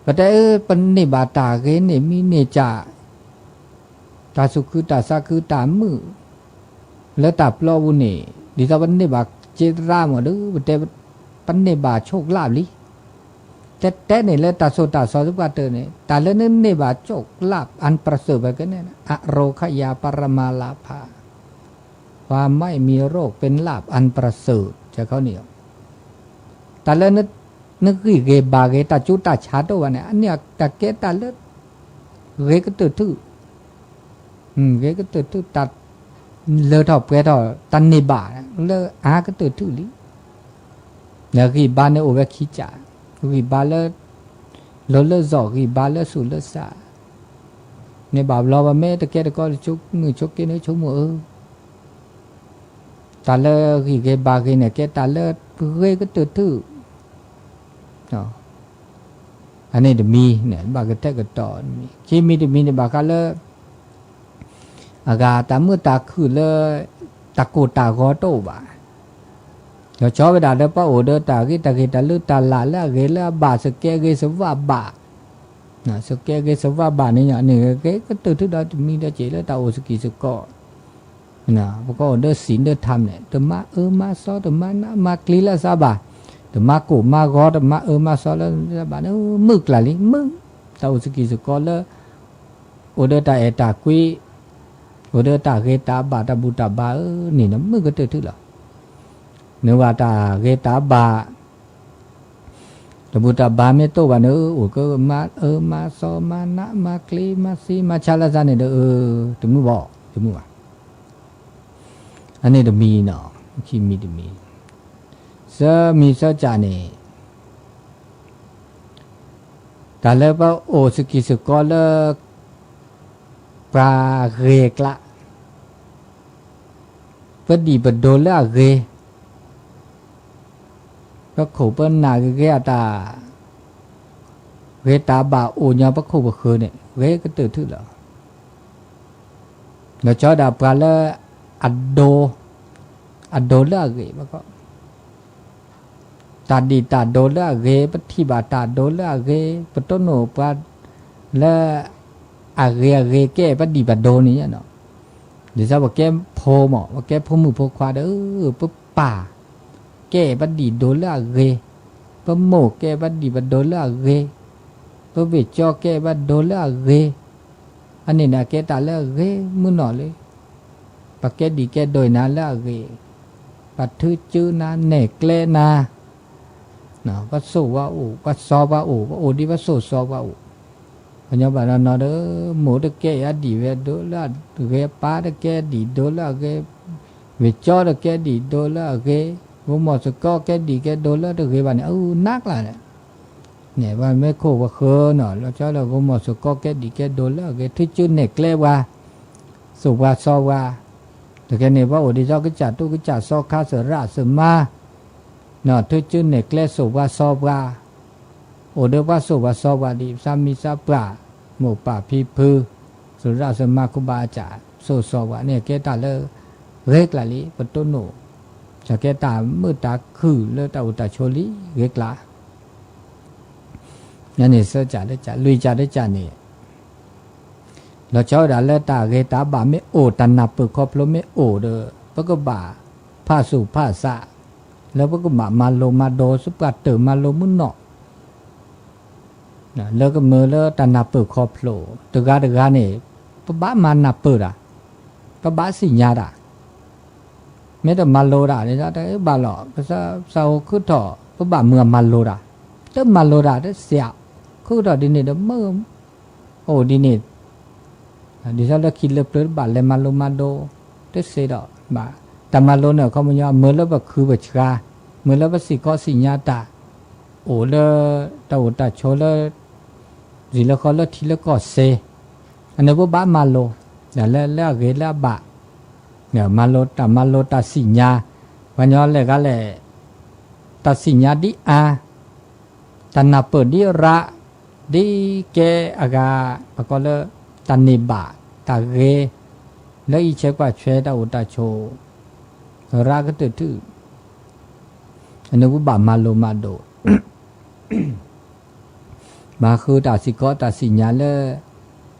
và đấy bên này bà ta ghê này mi này chả ta su cứ ta sa cứ ta mưแล้วตาปลอบุนี่ดิซาบันนี่บาเจราหมดดูแต่ปันนี่บาโชคลาภลิแต่นี่แล้วตาโซตาซอสุกาเตเนี่ยตาแล้วนี่บาโชคลาภอันประเสริฐแบบนี้นะอโรคยาปรมาลาภาความไม่มีโรคเป็นลาภอันประเสริฐจะเขาเนี่ยตาแล้วนึกเกบาเกตาจุตาชาโตวันเนี่ยอันเนี้ยตาเกตาแล้วเกก็ตื่นทื่อเกก็ตื่นทื่อตัดเลอถอบแกถอตันในบาเลออาก็ตื่นทื่อลิแล้วกีบาเนี่ยโอเวขี้จ่ากีบาเลเลอจอกกีบาเลสุเลอซาเนี่ยบาเราว่าแม่ตะแกตะก็ชุกมือชุกเกเนี่ยชุกมือตาเลอกีเกบาเกเนี่ยแกตาเลอเกก็ตื่นทื่ออันนี้จะมีเนี่ยบากระแทกกระต่อมีที่มีจะมีในบากาเลอากาตาเมื่อตาคือเลตาโกตากอโตบาเดี๋ยวชอบไปด่าเด้อป้าโอเด้อตากิตากิตาลือตาละละเกละบาสเกเกสวาบาสเกเกสวาบานี่เนี่ยนี่เกก็ตื่นทุกดาวมีได้เจแล้วตาโอสกิสกอนะพวกเด้อศีลเด้อธรรมเนี่ยตมามาซอตมานะมากลีละซาบาแต่มากูมากอดมามาซอแล้วบาเนี่ยมึกละลิมึกตาโอสกิสกอแล้วโอเด้อตาเอตากุยโอเด้อตาเกตาบาตาบุตาบานี่นะมึกก็ตื่นทุกละเนื้อว่าตาเกตาบาตาบุตาบาเมโตบาเนื้อโอก็มาซอมานะมากลีมาซีมาชาลาซาเนี่ยถึงมือบอกถึงมือว่าอันนี้จะมีเนาะที่มีจะมีมีเสจานี่แต่แล้วว่าโอสกิสกอลปลาเรกละพอดีบดโดนละเรก็ขบเป็นนาเกตาเรตาบาโอญาปะขบคือเนี่ยเรก็ตื่นทื่อแล้วแล้วจอดาปลาละอัดโดละเรมันก็ตาดีตาโดละเกปฏิบัติตาโดละเกปตโนปะละอาเกแก้ปฏิบัติโดนี่เนาะเดี๋ยวจะว่าแก้โพหมอว่าแก้โพมือโพควาเด้อปุ๊บป่าแก้ปฏิโดละเกปุ๊บโมแก้ปฏิบัติโดละเกปุ๊บเวจอแก้ปฏิโดละเกอันนี้นะแก้ตาละเกมือหนอเลยปะแก้ดีแก้โดยนาละเกปัดทื่อจื้อนาเนกเลนาวัดโซวาโอวัดซอวาโอวัดโอดีวัดโซซอวาโอพญาบาลนอเด้อหมูตะแกอดีเวโดละเกปาตะแกดีโดละเกเวจอตะแกดีโดละเกวมอสกอแกดีแกโดละตะเกบาเนี่ยนักละเนี่ยว่าไม่โคว่าเคอเนาะแล้วเจ้าเราวมอสกอแกดีแกโดละเกที่ชื่อเนกเลว่าสุวาซอวาแต่แกเนี่ยว่าโอดีเจ้าก็จัดตู้ก็จัดซอคาเสระเสมาเนาะที่ชื่อเนกเลสุวาซอวาโอเดว่าสุวาซอวาดีสามีซาปราหมู่ป่าพีพือสุราสมาคุบาจาโซซอวาเนี่ยแกตาเลเรกละลิปตุโนจะแกตามือตาคือเลตาอุตาโชลิเรกละนั่นนี่เสจ่าได้จ่าลุยจ่าได้จ่านี่เราเจ้าด่าเลตาเกตาบาไม่โอตันนับเปิดครอบลไม่โอเด้อปะก็บ่าผ้าสู่ผ้าสะแล้วก็มาโลมาโดสุกัดเตอมาโลมุนเนาะแล้วก็มือแล้วตานับเปิดคอโผล่ตะกาเนี่ยปะบ้ามานับเปิดปะบ้าสิญญาด่าไม่แต่มาโลด่าเนี่ยแต่บ้าหล่อก็จะเศร้าคือถอปะบ้าเมื่อมาโลด่าแต่มาโลด่าได้เสียคือถอดินเนี่ยเดิมเมื่อโอ้ดินเนี่ยดิฉันเราคิดเล็บเลือดบ้าเลยมาโลมาโดได้เสียดอกบ้าแต่มาโลเนี่ยเขาไม่ยอมเมื่อแล้วแบบคือแบบชาเมื่อแล้วแบบสิก็สิญญาตาโอ้แล้วตาอุตาโชแล้วสิแล้วเขาแล้วทีแล้วก็เซอันนี้ว่าบ้ามาโลแล้วเกล้าบะเนี่ยมาโลตาสิญญาวันย้อนเลยก็เลยตาสิญญาดิอาตานาเปิดดิระดิเกอากาปะก็เลยตานิบะตาเกแล้วอีเชกว่าเชตาอุตาโช ราก็ตื่นทื่ออันนี้ว่าบามาโลมาโดมาคือตาสิก็ตาสิญญาเลอ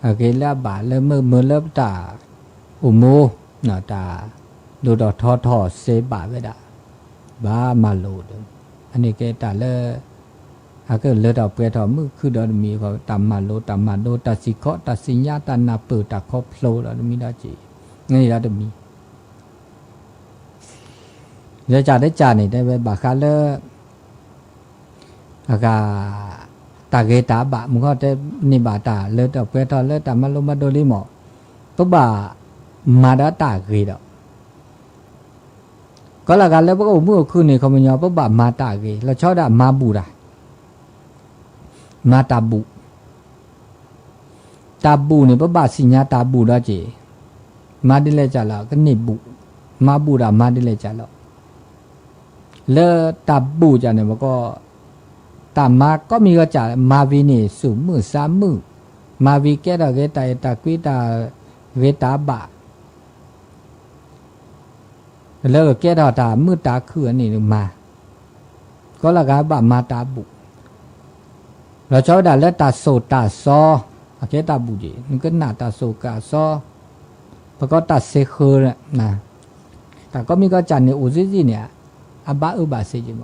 ะเกลาบาเลเมื่อเลิบตาอุโมน่ะตาดูดอทอเซบาเวดาบามาโลดอันนี้แกตาเลอาก็เลดอกเปทอมือคือดอมีก็ตามมาโลตาสิก็ตาสิญญาตานาเปิดตาคอโพลดอมีดาจีนี่ละดมีเดี๋ยวจะได้จานี่ได้ไปบาคาเลอากาตาเกตาบะมึงก็ได้นิบาตาเลดอกเปทอเลตามาโลมาโดลิหมอปุ๊บมาดาตาเกดอกก็ละกันแล้วพวกมือคือนี่เขาไม่ยอมปุ๊บมาตาเกแล้วชอบด่ามาบูดามาตาบูเนี่ยปุ๊บสิญญาตาบูดาเจมาดิเลจ่าละก็นิบุมาบูดามาดิเลจ่าละเลตาบูจ่าเนี่ยมันก็ตามมาก็มีก็จ่ามาวีนี่สูมือ3มือมาวีแก่ดอกเกตาตากุยตาเวตาบะแล้วก็แก่ดอกตามือตาคืออันนี้มาก็ละกันบะมาตาบุเราชอบด่าแล้วตาโซตาซอโอเคตาบุจีมันก็หน้าตาโซกาซอแล้วก็ตาเซเคอร์นะแต่ก็มีก็จันเนี่ยอุซิซิเนี่ยอาบะอุบาเซจิโม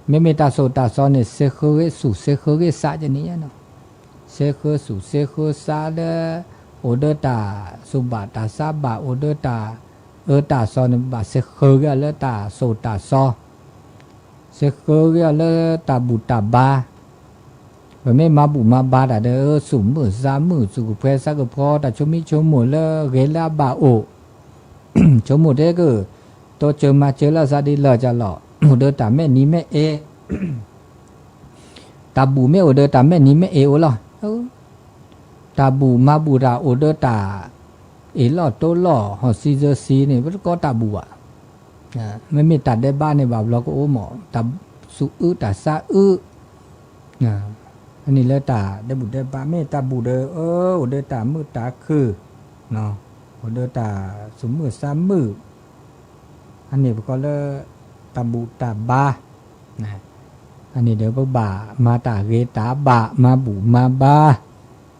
ไม่ตาโซตาซอเนี่ยเซเคอร์สุเซเคอร์ซาจะนี่เนาะเซเคอร์สุเซเคอร์ซาเดโอเดตาสุบาตาซาบะโอเดตาตาซอเนี่ยบาเซเคอร์ก็แล้วตาโซตาซอเซเคอร์ก็แล้วตาบุตาบาไม่มาบุมาบาดาเด้อสุ่มมือ3มือสุกเพสักพอแต่ชมิชมหมดแล้วเกลาบาโอชมหมดเด้ก็ตัวเจอมาเจอแล้วซาดิเลจะหล่อเด้อตาแม่นี้แม่เอตาบูแม่โอเด้อตาแม่นี้แม่เอโอหรอตาบูมาบูราโอเด้อตาเอหล่อโตหล่อฮอซีเจอซีเนี่ยมันก็ตาบูอ่ะไม่มีตัดได้บ้านในบาปเราก็โอ้หมอตาสุตาซาอันนี้แล้วตาได้บุตรได้ปาเมตาบุตรเดตามือตาคือเนาะเดตาสมมือ3มืออันนี้ก็เลยตาบุตาบานะอันนี้เดี๋ยวบ่ามาตาเกตาบะมาบุมาบา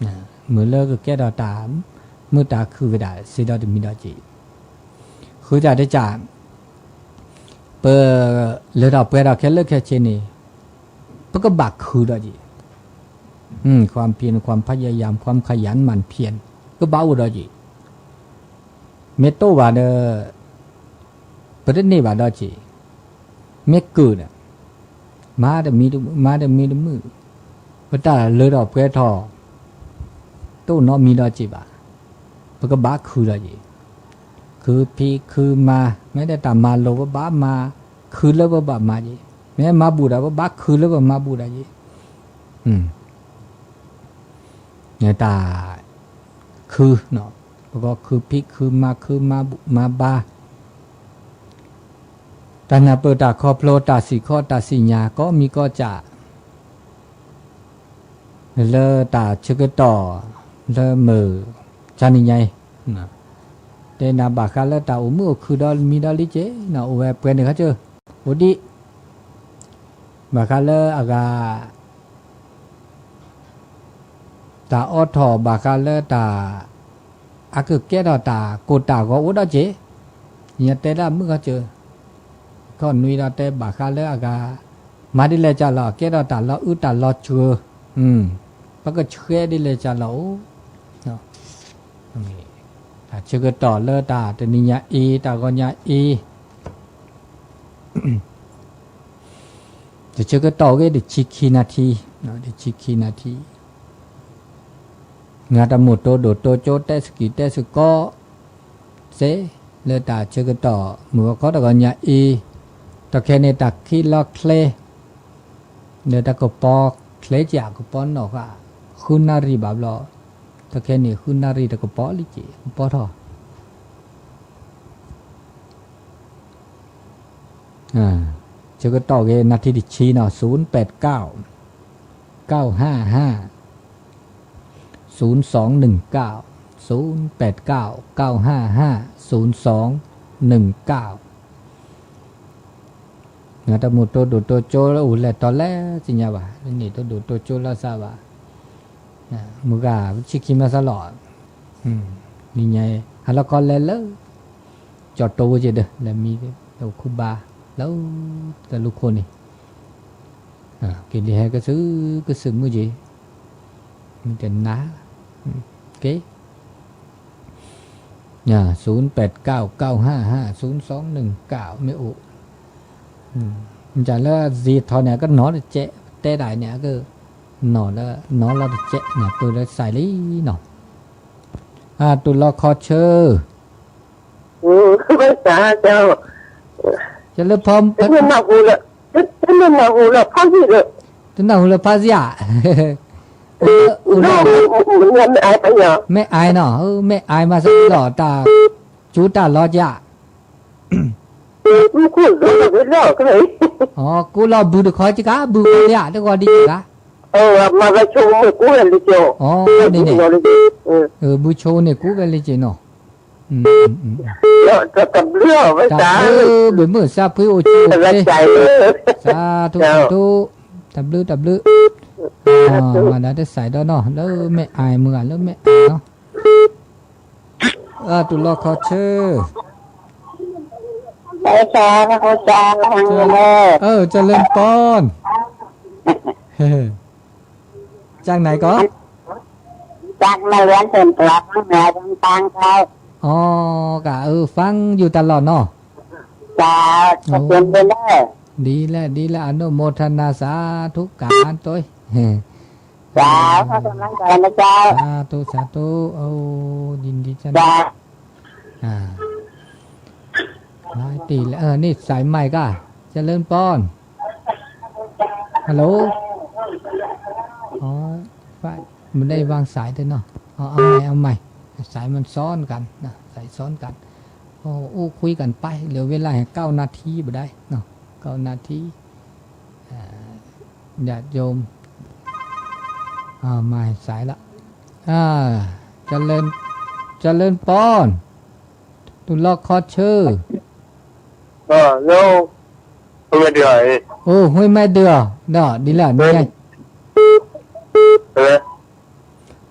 นะมือเลิกก็แก้ดอตามือตาคือก็ได้สิดอมีดอจีคือจะได้จานเปิดเลือดออกเปิดออกแค่เลิกแค่เชนี่ปก็บักคือดอจีความเพียรความพยายามความขยันหมั่นเพียรก็เบาดอจีเมตโตบาเดประเด็นนี้บาดอจีเมกือมาเดมีมือพระตาเลือดออกเพื่อทอตู้นอมีดอจีบาปก็บักคือดอจีคือพีคือมาไม่ได้ตามมาโลว่าบ้ามาคือแล้วว่าบ้ามาจีแม้มาบูดาว่าบักคือแล้วว่ามาบูดาจีเนี่ยตาคือเนาะก็คือพิกคือมาบุมาบาตานาเปิดตาคอโพลตาสีข้อตาสีญาก็มีก็จะเลอตาชึกต่อเลอมือจานิไงนะแต่นาบาคาเลตาอุมือคือดอลมีดอลลิเจนะโอเวเปนเขาเจอโอดีบาคาเลอากาตาออทอบาคาเลตาอาคือแก่ดอตาโกตาก็โอดอเจเนี่ยแต่ละมือเขาเจอก็นุยดอแต่บาคาเลอากามาดิเลจาลอแก่ดอตาลออุตาลอเจอปะก็เชื่อดิเลจาลอเนาะนี่ถ้าเชื่อต่อเลอตาแต่นิยาอีตาก็ญาอีจะเชื่อต่อก็ดิชิคีนาทีเนาะดิชิคีนาทีงาตามุโตโดโตโจเตสกิเตสก็เซเลตาเชกต่อมือก็ตะกอนยาอีตะแค่ในตะขี้ลอกเคลเนตะก็ปอกเคลจากก็ปอนนอกอ่ะคุณนารีบาบลอตะแค่นี้คุณนารีตะก็ปอลิจิปอทอเชกต่อเกนาทีดิชีเนาะ089 955 0219 089 955 0219 ngã ta một tô đồ tô chô là ủ lẹ to lẹ gì nhà bà nỉ tô đồ tô chô là sao bà mua gà chỉ kim là sao lọ đi nhảy hay là con lẹ lỡ cho tô chứ được là mi đầu khu ba lâu là lúc khôn này cái đi hay cái sự cái gì mình trên ná kế nhà 0899550221ไม่อุchả là gì thôi nè cái nó là trẻ té đại nè cơ nó là trẻ nè tôi là xài lý nó tôi lo khó chơi ภาษาเจ้า จะเริ่มพร้อม ฉันมาอูละฉันมาอูละพ่อที่ละ tôi nào là phá gì à น้องมันยังไม่อายไปเหรอ mẹ ai nó mẹ ai mà sao lọ ta chú ta lo dạ ไม่คุ้นรู้แบบนี้แล้วก็เลย cô lo bự được khó chứ cá bự dạ nó gọi đi cá มาประชุมมือกู้เลยดิเจ้า đây này bự chô này cú cái lên chị nó แล้วจะกับเรื่องภาษา bởi mở sao phía ô chô แต่ละใจ sa thu tập lư mà đã xài đó nó lỡ mẹ ai mưa lỡ mẹ nó tụi lo khó chơi ภาษาภาษาทางนี้เลย จะเล่นป้อนจ้างไหนก็ จากมาเรียนเสร็จแล้วแม่ต้องตั้งเขา cảฟังอยู่ตลอดเนาะ จะเปลี่ยนไปเลย ดีแล้วอนุโมทนาสาธุการตัว จ้าขอกำลังใจนะเจ้า สาธุยินดีจัง จ้า ตีแล้วนี่สายใหม่ก็จะเริ่มป้อนฮัลโหลมันได้วางสายด้วยเนาะเอาใหม่สายมันซ้อนกันนะสายซ้อนกันคุยกันไปเหลือเวลาให้9 นาทีบ่ได้เนาะ9 นาทีญาติโยมไม่สายละเจริญป้อนตุลคอเชอร์แล้วไม่เดือดห้วยแม่เดือเนาะดีแล้วนี่ไง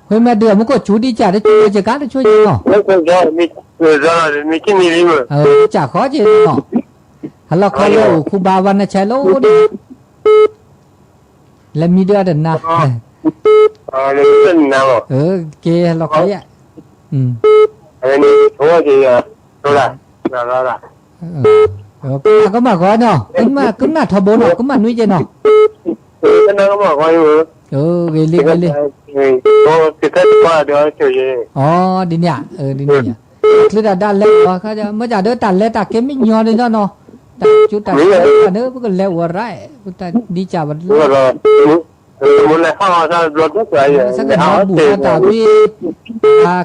ห้วยแม่เดือมันก็ชูดีจ่าได้ช่วยจะการได้ช่วยเนาะแล้วก็มีที่มีริมจ่าขอจีเนาะฮัลโหลคอโลครูบาวันนะชัยโลดิแล้วมีเดือดนะเลยเป็นน้ำเกฮัลโหลคอยอ่ะอันนี้โอ้ยตัวละก็มาก่อนเนาะcứ mà thọ bố nó cứ mà nuôi chơiเนาะcái nó có mà coi nữa về đi thì thích qua được chơi gì đi nhỉ đi nhỉ cứ là đàn lẹ quá cái mới giờ đỡ đàn lẹ ta kiếm mình nhỏ lên đó nó chú ta nữa cứ lẹ quá rải ta đi chào vật muốn lại ho ra lột nước rồi sao cái nó bù ra ta vì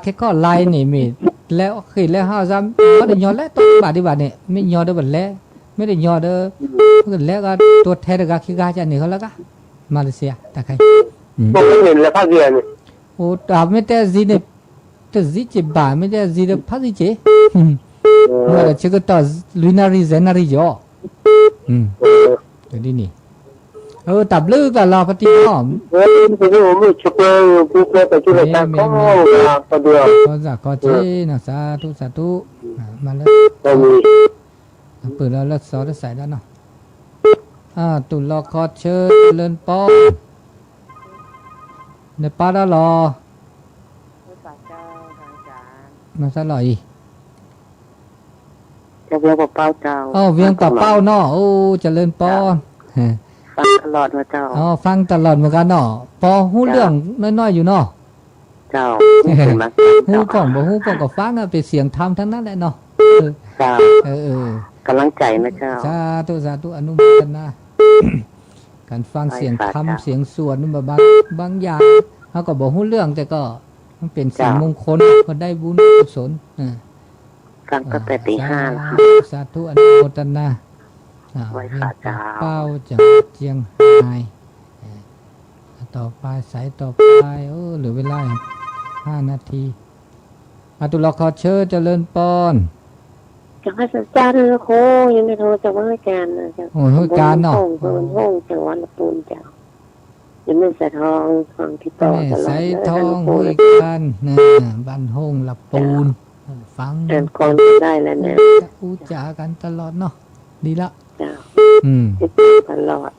cái con lai này mình lẹ khi lẹ ho ra có được nhỏ lẹ tôi bà đi bà này mình nhỏ đỡ vật lẹไม่ได้ยอดแล้วก็ตัวแทนก็ขี้กาจะหนีเขาแล้วก็มาเลเซียตะไคร้ผมไม่เห็นแล้วภาคเรียนตาไม่แต่จีเนี่ยแต่จีเจ็บบ่าไม่แต่จีเนี่ยภาคจีมันจะเชื่อต่อลุยนารีเซนารีจ่อเดี๋ยวนี้ตับลื้อกับเราปฏิบัติไม่ชุบผู้เพื่อไปช่วยกันก็เดียวก็เจนะสาธุมาแล้วเปิดแล้วซอสใส่แล้วเนาะตุลคอเชอร์เลินป้อในป้าได้รอมาซะหน่อยจะเวียงปะเป้าเจ้าเวียงปะเป้าเนาะเจริญป้อฟังตลอดมาเจ้าฟังตลอดเหมือนกันเนาะพอหู้เรื่องน้อยๆอยู่เนาะเจ้าหู้ป่องก็ฟังเป็นเสียงธรรมทั้งนั้นแหละเนาะเจ้ากำลังใจนะเจ้าสาธุอนุโมทนาการฟังเสียงธรรมเสียงสวดนี่บางอย่างเขาก็บอกหู้เรื่องแต่ก็มันเป็นสิ่งมงคลก็ได้บุญกุศลฟังตั้งแต่ตี 5แล้วสาธุอนุโมทนาเป้าจากเจียงไฮ้ต่อไปสายต่อไปเหลือเวลา5 นาทีตุลคอเชอร์เจริญปอน จังหวัดสัจจานโคยังไม่โทรจังหวัดการนะจ๊ะ โอ้ยการเนาะ ตำบลห้องจังหวัดลำพูนจ้ะยังไม่ใส่ทองที่ต่อ แม่ ตลอ ใส่ ดเลย ทอง โค ห้วย เลย การนะบ้านห้องละปูนฟัง อ่านก่อนได้แล้วนะ จะพูดจากันตลอดเนาะดีละ จ้ะ อืม ติดต่อตลอด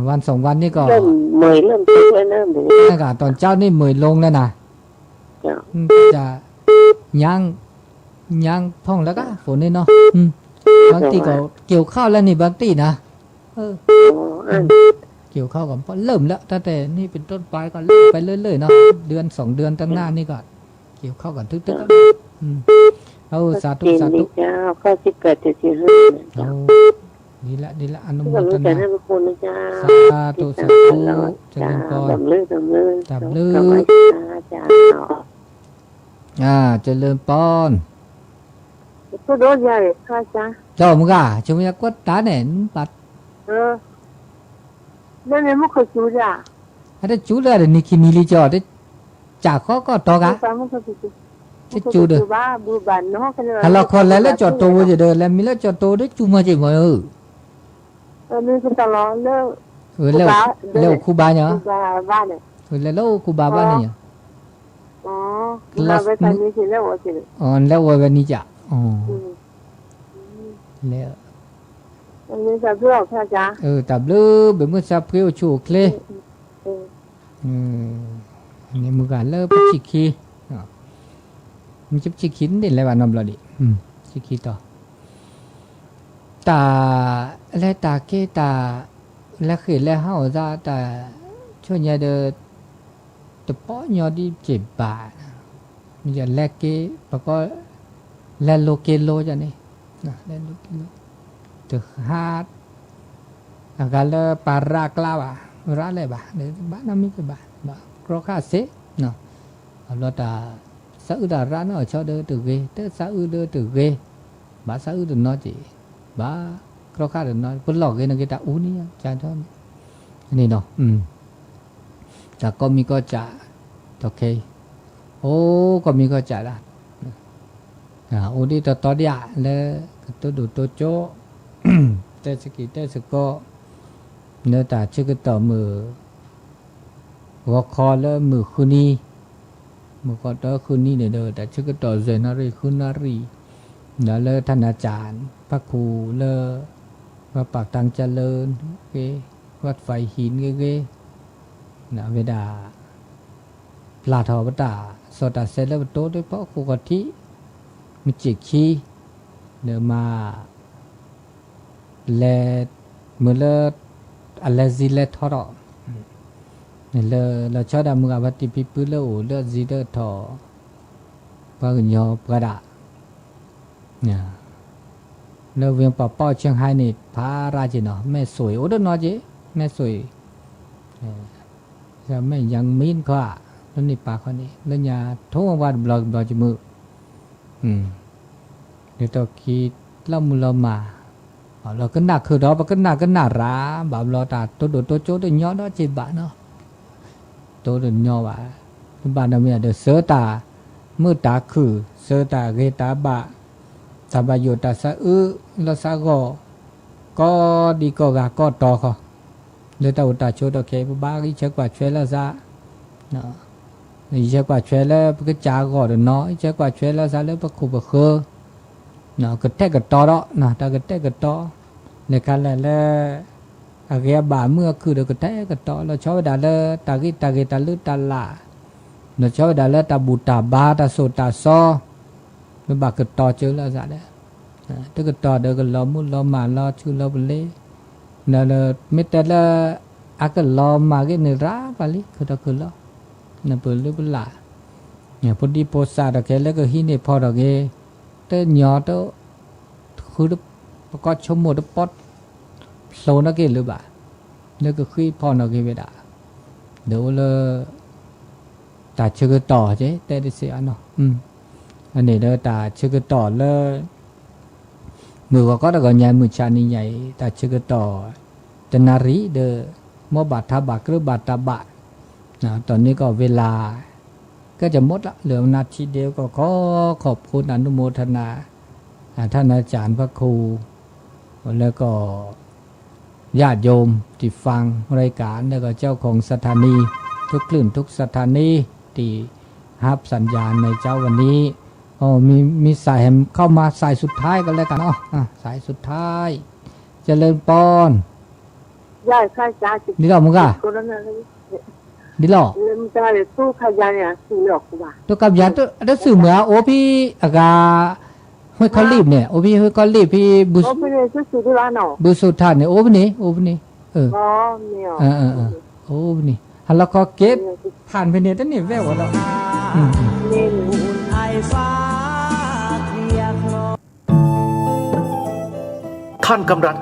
วันสองวันนี่ก็ เริ่มเมยเริ่มตึกแล้วเริ่มถึง อากาศตอนเจ้านี่มือลงแล้วนะ จ้ะ จะย่างท่องแล้วก็ฝนนี่เนาะบางทีก็เกี่ยวข้าวแล้วนี่บางทีนะเออ อ๋ออ่าน เกี่ยวข้าวก็เริ่มแล้วตั้งแต่นี่เป็นต้นไปก็เริ่มไปเรื่อยๆเนาะเดือน2 เดือนตั้งหน้านี่ก็เกี่ยวข้าวกันทึกๆกันเอาสาธุ จีน สาธุ นี่เจ้าก็ที่เกิดจะที่ห้า เอาดีละอนุ ที่ โม กำลั ท งจะ นา ให้พระคุณนะเจ้า สาธุสาธุ เจริญพร ดำลื่น ดำลื่น กำไว้จ้า เจริญปอน ก็โดนใหญ่ค่ะจ้า เจ้ามึงอ่ะชมยากวดตาเนี่ยปัด นั่นเนี่ยมันเคยจูจ้า ada chula ada niki nili jo ada chako ko to ga มันเคยจู che chu de บ้าบูบันเนาะกัน hala kho la la cho to je de la mi la cho to de chu ma je mo ư นี่คือตลอดเลิก le khu ba nya บ้านเนี่ย le lo khu ba ba ni อ๋อมาไปทางนี้สิแล้วสิ on le wa ba ni ja le อันนี้จะเพื่อค่ะจ้า ta blu be mu sa pheu chu kle ni mu ga le pa chi ki mi chip chi kin de le ba nom lo di chi ki to ta le ta ke ta le khi le ha ra ta cho nhà de to po nyo di che ba mi ja le ke pa ko le lo ke lo ja ni na le lo ke lo to hat agala para klava ra le ba de ba na mi ke ba kro kha se no lo ta sa u da ra no cho de từ ghê te sa u de từ ghê ba sa u de no chỉ ba kro kha de no pun lo ge na ge ta u ni cha cho ni no cha ko mi ko cha ok ô ko mi ko cha la ô đi to dia le to du to cho te se ki te se ko ne ta chi ke to mu wo kho le mu khu ni mu ko to khu ni ne de ta chi ke to ze na ri khu na ri na leท่านอาจารย์พระครูเลวัดปากตังเจริญเกวัดไฟหินเกนะเวดาปลาทอปตาสตาเซเลโตด้วยเพราะคุกทิมิจิคีเดมาเลเมื่อเลอเลซิเลทอรเนี่ยเลชอดามุกาวัติปิปุเลโอเลซิเลทอปะกญอปะดาเนี่ยเราเวียงป่าป้อเชียงไฮ้นี่พาราจิเนาะแม่สวยโอ้ดนอจีแม่สวยจะแม่ยังมีนเขาแล้วนี่ป่าคนนี้แล้วยาทุ่งวันบลอจมือเดี๋ยวตัวคิดเล่ามุลมาเราก็หนักคือเราก็หนักร้าแบบเราตาตัวโดตัวโจ้ตัวย่อđóจีบะเนาะตัวเดินย่อว่าบ้านเราเนี่ยเดือดเสือตามือตาคือเสือตาเกตาบะตาบะโยตาสะแล้วสะก็ดีก็กะก็ต่อเขาเลยตาอุตาโชตโอเคบ้าอีเช็คกว่าช่วยแล้วซะเนาะอีเช็คกว่าช่วยแล้วก็จ่าก็เดินเนาะอีเช็คกว่าช่วยแล้วซะแล้วก็คุบเคอเนาะก็แทกก็ต่อแล้วเนาะตาก็แทกก็ต่อในการแล้วอะไรบ้าเมื่อคือเด็กก็แทกก็ต่อแล้วชอบด่าแล้วตากิตาลึตาลาเนาะชอบด่าแล้วตาบุตาบาตาโซตาซอมันบากก็ต่อเจอแล้วซะเนี่ยถ้าก็ต่อเด็กก็ล้อมุดล้อมาล้อชื่อล้อบเล่เนี่ยเลยไม่แต่ละอาก็ล้อมาก็เนื้อร้าไปเลยคือเราคือล้อเนี่ยเปิดเรื่องเปิดละเนี่ยพอดีโพสต์อะไรกันแล้วก็หินเนี่ยพอเราเกเต้หยอดเต้คือประกอบชมหมดปอดโซนักเกลือบ่าเนี่ยก็คือพอนักเกเวดาเดี๋ยวเลยแต่เชื่อต่อใช่แต่ได้เสียเนาะอันนี้เลยแต่เชื่อต่อเลยมือก็ได้ก่อนใหญ่มือชานี่ใหญ่แต่เชื่อต่อจะนารีเดอมอบาทาบะหรือบาตาบะตอนนี้ก็เวลาก็จะหมดละเหลือนาทีเดียวก็ขอขอบคุณอนุโมทนา ท่านอาจารย์พระครูแล้วก็ญาติโยมที่ฟังรายการแล้วก็เจ้าของสถานีทุกคลื่นทุกสถานีที่รับสัญญาณในเจ้าวันนี้มีสายเข้ามาสายสุดท้ายกันแล้วกันเนาะสายสุดท้ายเจริญปอนย่าข้าจ้าดีหรอมึงกะดีหรอเริ่มจะเลยตู้ขยันเนี่ยสื่อหรอกว่าตัวกับยาตัวสื่อเหมือโอพี่อากาห้วยคอลีบเนี่ยโอพี่ห้วยคอลีบพี่บุษโอพี่เนี่ยสื่อที่ว่าเนาะบุสุธาเนี่ยโอพี่นี่อ๋อเนี่ยโอ้พี่นี่ฮัลโหลคอเกตผ่านไปเนี่ยตั้งเนี่ยแววแล้วนี่ไอฟ้าเทียกท่านกำลัง